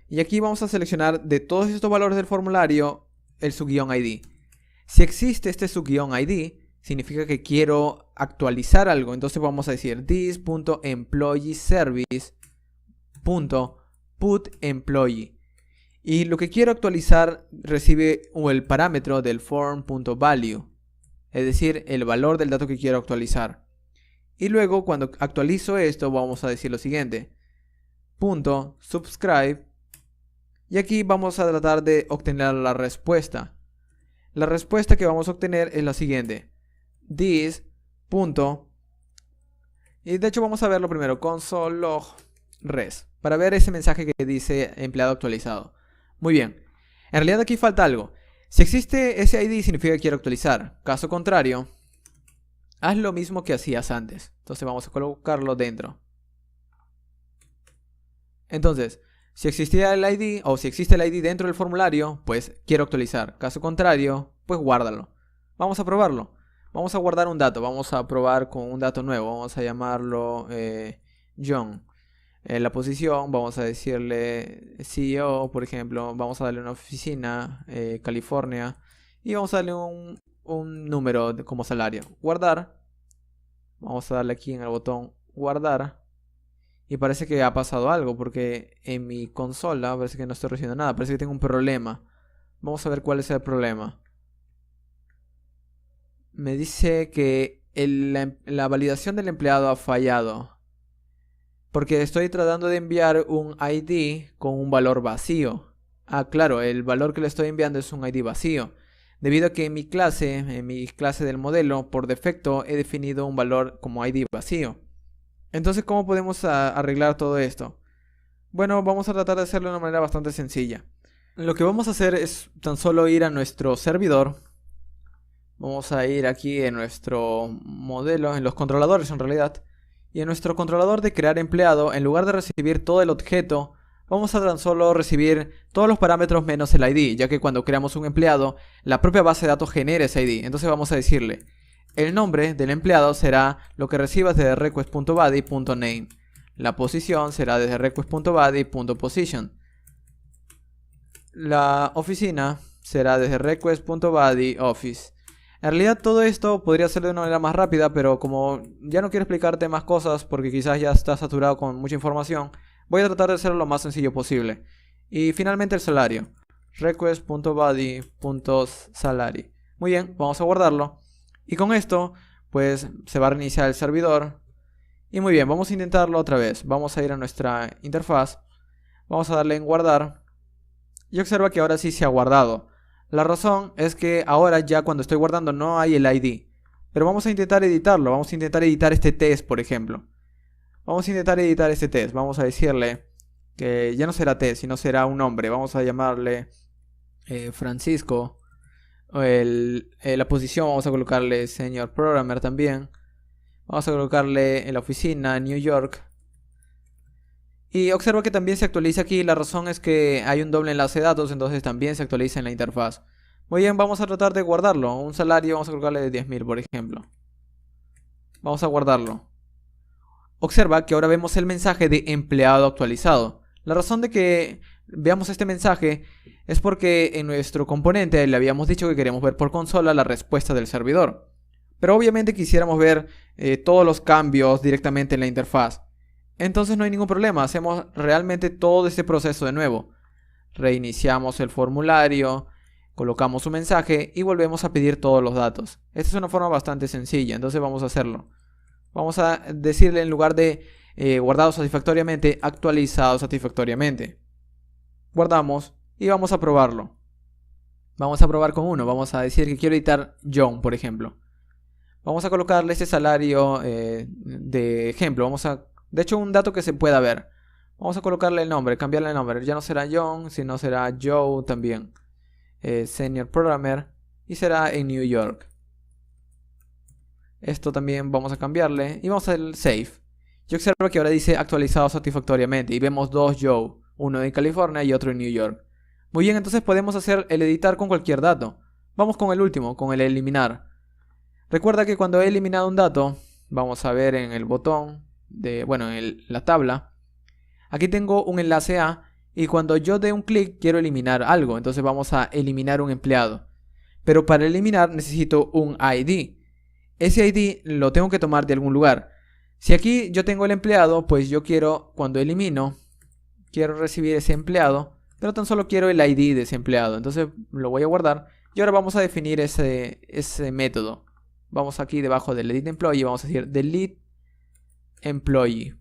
Y aquí vamos a seleccionar de todos estos valores del formulario el subguión-id. Si existe este subguión-id, significa que quiero actualizar algo. Entonces vamos a decir this.employeeservice.putEmployee. Y lo que quiero actualizar recibe el parámetro del form.value, es decir, el valor del dato que quiero actualizar. Y luego cuando actualizo esto vamos a decir lo siguiente: .subscribe, y aquí vamos a tratar de obtener la respuesta. La respuesta que vamos a obtener es la siguiente: this. Y de hecho vamos a verlo primero, console log res, para ver ese mensaje que dice empleado actualizado. Muy bien, en realidad aquí falta algo. Si existe ese ID significa que quiero actualizar. Caso contrario, haz lo mismo que hacías antes. Entonces vamos a colocarlo dentro. Entonces, si existía el ID o si existe el ID dentro del formulario, pues quiero actualizar. Caso contrario, pues guárdalo. Vamos a probarlo. Vamos a guardar un dato. Vamos a probar con un dato nuevo. Vamos a llamarlo John. La posición, vamos a decirle CEO, por ejemplo. Vamos a darle una oficina, California. Y vamos a darle un número como salario. Guardar. Vamos a darle aquí en el botón guardar. Y parece que ha pasado algo, porque en mi consola parece que no estoy recibiendo nada. Parece que tengo un problema. Vamos a ver cuál es el problema. Me dice que la validación del empleado ha fallado, porque estoy tratando de enviar un ID con un valor vacío. Ah, claro, el valor que le estoy enviando es un ID vacío, debido a que en mi clase del modelo, por defecto he definido un valor como ID vacío. Entonces, ¿cómo podemos arreglar todo esto? Bueno, vamos a tratar de hacerlo de una manera bastante sencilla. Lo que vamos a hacer es tan solo ir a nuestro servidor. Vamos a ir aquí en nuestro modelo, en los controladores en realidad. Y en nuestro controlador de crear empleado, en lugar de recibir todo el objeto, vamos a tan solo recibir todos los parámetros menos el ID, ya que cuando creamos un empleado, la propia base de datos genera ese ID. Entonces vamos a decirle: el nombre del empleado será lo que recibas desde request.body.name. La posición será desde request.body.position. La oficina será desde request.bodyOffice. En realidad todo esto podría ser de una manera más rápida, pero como ya no quiero explicarte más cosas porque quizás ya está saturado con mucha información, voy a tratar de hacerlo lo más sencillo posible. Y finalmente el salario. request.body.salary. Muy bien, vamos a guardarlo. Y con esto, pues se va a reiniciar el servidor. Y muy bien, vamos a intentarlo otra vez. Vamos a ir a nuestra interfaz. Vamos a darle en guardar. Y observa que ahora sí se ha guardado. La razón es que ahora ya cuando estoy guardando no hay el ID. Pero vamos a intentar editarlo. Vamos a intentar editar este test, por ejemplo. Vamos a intentar editar este test. Vamos a decirle que ya no será test, sino será un nombre. Vamos a llamarle Francisco. La posición vamos a colocarle Senior Programmer también. Vamos a colocarle en la oficina New York. Y observa que también se actualiza aquí. La razón es que hay un doble enlace de datos, entonces también se actualiza en la interfaz. Muy bien, vamos a tratar de guardarlo. Un salario vamos a colocarle de 10.000, por ejemplo. Vamos a guardarlo. Observa que ahora vemos el mensaje de empleado actualizado. La razón de que veamos este mensaje es porque en nuestro componente le habíamos dicho que queremos ver por consola la respuesta del servidor. Pero obviamente quisiéramos ver todos los cambios directamente en la interfaz. Entonces no hay ningún problema, hacemos realmente todo este proceso de nuevo. Reiniciamos el formulario, colocamos un mensaje y volvemos a pedir todos los datos. Esta es una forma bastante sencilla, entonces vamos a hacerlo. Vamos a decirle en lugar de guardado satisfactoriamente, actualizado satisfactoriamente. Guardamos y vamos a probarlo. Vamos a probar con uno. Vamos a decir que quiero editar John, por ejemplo. Vamos a colocarle ese salario de ejemplo. De hecho, un dato que se pueda ver. Vamos a colocarle el nombre, cambiarle el nombre. Ya no será John, sino será Joe también. Senior Programmer. Y será en New York. Esto también vamos a cambiarle. Y vamos a hacer Save. Yo observo que ahora dice actualizado satisfactoriamente. Y vemos dos Joe. Uno en California y otro en New York. Muy bien, entonces podemos hacer el editar con cualquier dato. Vamos con el último, con el eliminar. Recuerda que cuando he eliminado un dato, vamos a ver en el botón en la tabla. Aquí tengo un enlace A y cuando yo dé un clic quiero eliminar algo. Entonces vamos a eliminar un empleado. Pero para eliminar necesito un ID. Ese ID lo tengo que tomar de algún lugar. Si aquí yo tengo el empleado, pues yo quiero, cuando elimino, quiero recibir ese empleado. Pero tan solo quiero el ID de ese empleado. Entonces lo voy a guardar. Y ahora vamos a definir ese método. Vamos aquí debajo del edit employee. Vamos a decir delete employee.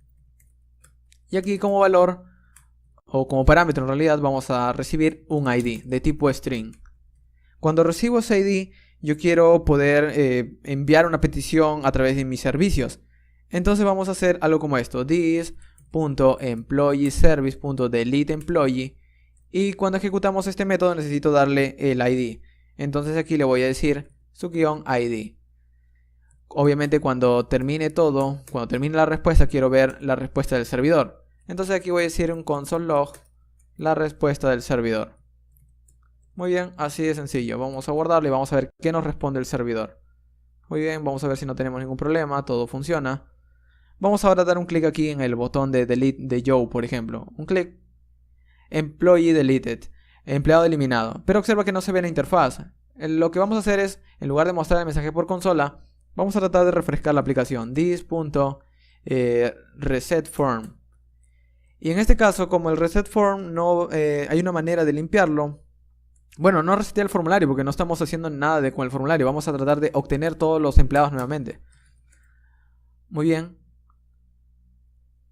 Y aquí como valor, o como parámetro en realidad, vamos a recibir un ID de tipo string. Cuando recibo ese ID, yo quiero poder enviar una petición a través de mis servicios. Entonces vamos a hacer algo como esto. This.employeeservice.deleteEmployee. Y cuando ejecutamos este método necesito darle el ID. Entonces aquí le voy a decir su-id. Obviamente cuando termine todo, cuando termine la respuesta, quiero ver la respuesta del servidor. Entonces aquí voy a decir un console log, la respuesta del servidor. Muy bien, así de sencillo. Vamos a guardarlo y vamos a ver qué nos responde el servidor. Muy bien, vamos a ver si no tenemos ningún problema, todo funciona. Vamos ahora a dar un clic aquí en el botón de delete de Joe, por ejemplo. Un clic. Employee deleted. Empleado eliminado. Pero observa que no se ve en la interfaz. Lo que vamos a hacer es, en lugar de mostrar el mensaje por consola, vamos a tratar de refrescar la aplicación. This.resetForm. Y en este caso, como el resetForm no hay una manera de limpiarlo. Bueno, no resetear el formulario porque no estamos haciendo nada con el formulario. Vamos a tratar de obtener todos los empleados nuevamente. Muy bien.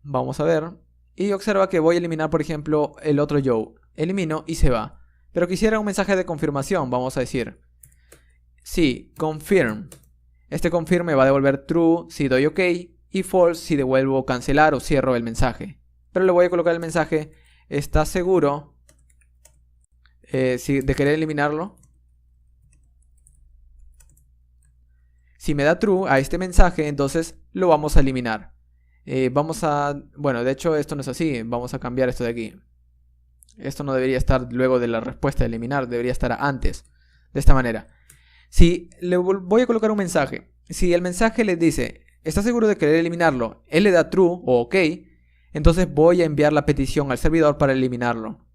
Vamos a ver. Y observa que voy a eliminar, por ejemplo, el otro Joe. Elimino y se va. Pero quisiera un mensaje de confirmación. Vamos a decir sí, confirm. Este confirm me va a devolver true si doy OK y false si devuelvo cancelar o cierro el mensaje. Pero le voy a colocar el mensaje. ¿Estás seguro de querer eliminarlo? Si me da true a este mensaje, entonces lo vamos a eliminar. Bueno, de hecho esto no es así. Vamos a cambiar esto de aquí. Esto no debería estar luego de la respuesta de eliminar. Debería estar antes. De esta manera. Si le voy a colocar un mensaje. Si el mensaje le dice, ¿estás seguro de querer eliminarlo? Él le da true o OK. Entonces voy a enviar la petición al servidor para eliminarlo.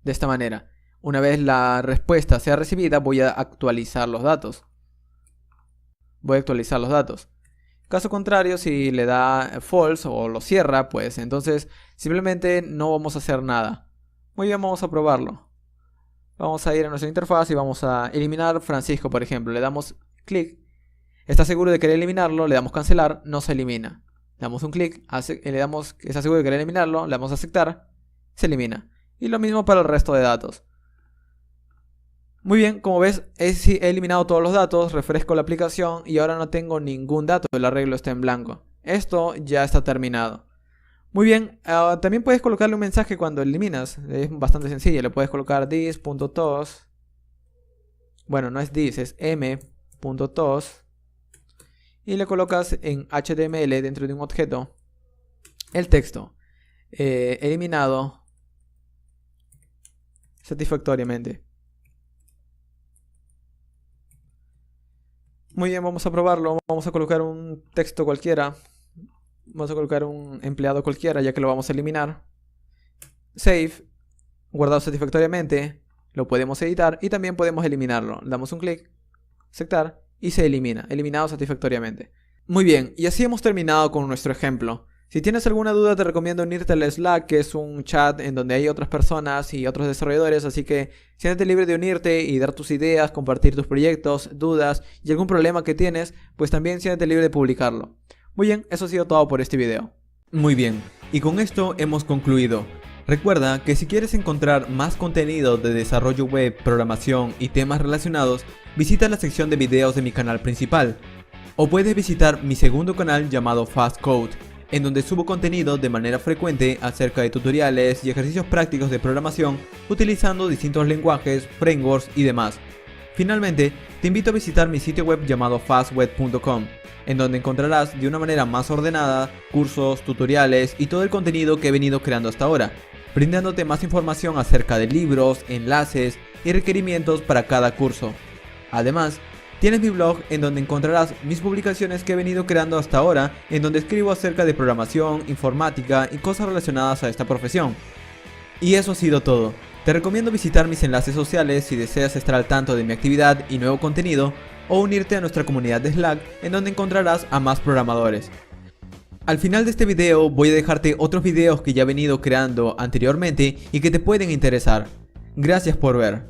De esta manera. Una vez la respuesta sea recibida, voy a actualizar los datos. Caso contrario, si le da false o lo cierra, pues entonces simplemente no vamos a hacer nada. Muy bien, vamos a probarlo. Vamos a ir a nuestra interfaz y vamos a eliminar Francisco, por ejemplo. Le damos clic. ¿Está seguro de querer eliminarlo? Le damos cancelar. No se elimina. Le damos un clic. Le damos ¿está seguro de querer eliminarlo? Le damos aceptar. Se elimina. Y lo mismo para el resto de datos. Muy bien, como ves, he eliminado todos los datos, refresco la aplicación y ahora no tengo ningún dato, el arreglo está en blanco. Esto ya está terminado. Muy bien, también puedes colocarle un mensaje cuando eliminas, es bastante sencillo, le puedes colocar this.tos. Bueno, no es this, es m.tos. Y le colocas en HTML dentro de un objeto el texto. Eliminado satisfactoriamente. Muy bien, vamos a probarlo. Vamos a colocar un texto cualquiera. Vamos a colocar un empleado cualquiera ya que lo vamos a eliminar. Save. Guardado satisfactoriamente. Lo podemos editar y también podemos eliminarlo. Le damos un clic. Aceptar. Y se elimina. Eliminado satisfactoriamente. Muy bien. Y así hemos terminado con nuestro ejemplo. Si tienes alguna duda, te recomiendo unirte al Slack, que es un chat en donde hay otras personas y otros desarrolladores, así que siéntete libre de unirte y dar tus ideas, compartir tus proyectos, dudas y algún problema que tienes, pues también siéntete libre de publicarlo. Muy bien, eso ha sido todo por este video. Muy bien, y con esto hemos concluido. Recuerda que si quieres encontrar más contenido de desarrollo web, programación y temas relacionados, visita la sección de videos de mi canal principal. O puedes visitar mi segundo canal llamado Fast Code, en donde subo contenido de manera frecuente acerca de tutoriales y ejercicios prácticos de programación utilizando distintos lenguajes, frameworks y demás. Finalmente, te invito a visitar mi sitio web llamado fastweb.com, en donde encontrarás de una manera más ordenada cursos, tutoriales y todo el contenido que he venido creando hasta ahora, brindándote más información acerca de libros, enlaces y requerimientos para cada curso. Además, tienes mi blog en donde encontrarás mis publicaciones que he venido creando hasta ahora, en donde escribo acerca de programación, informática y cosas relacionadas a esta profesión. Y eso ha sido todo. Te recomiendo visitar mis enlaces sociales si deseas estar al tanto de mi actividad y nuevo contenido, o unirte a nuestra comunidad de Slack en donde encontrarás a más programadores. Al final de este video voy a dejarte otros videos que ya he venido creando anteriormente y que te pueden interesar. Gracias por ver.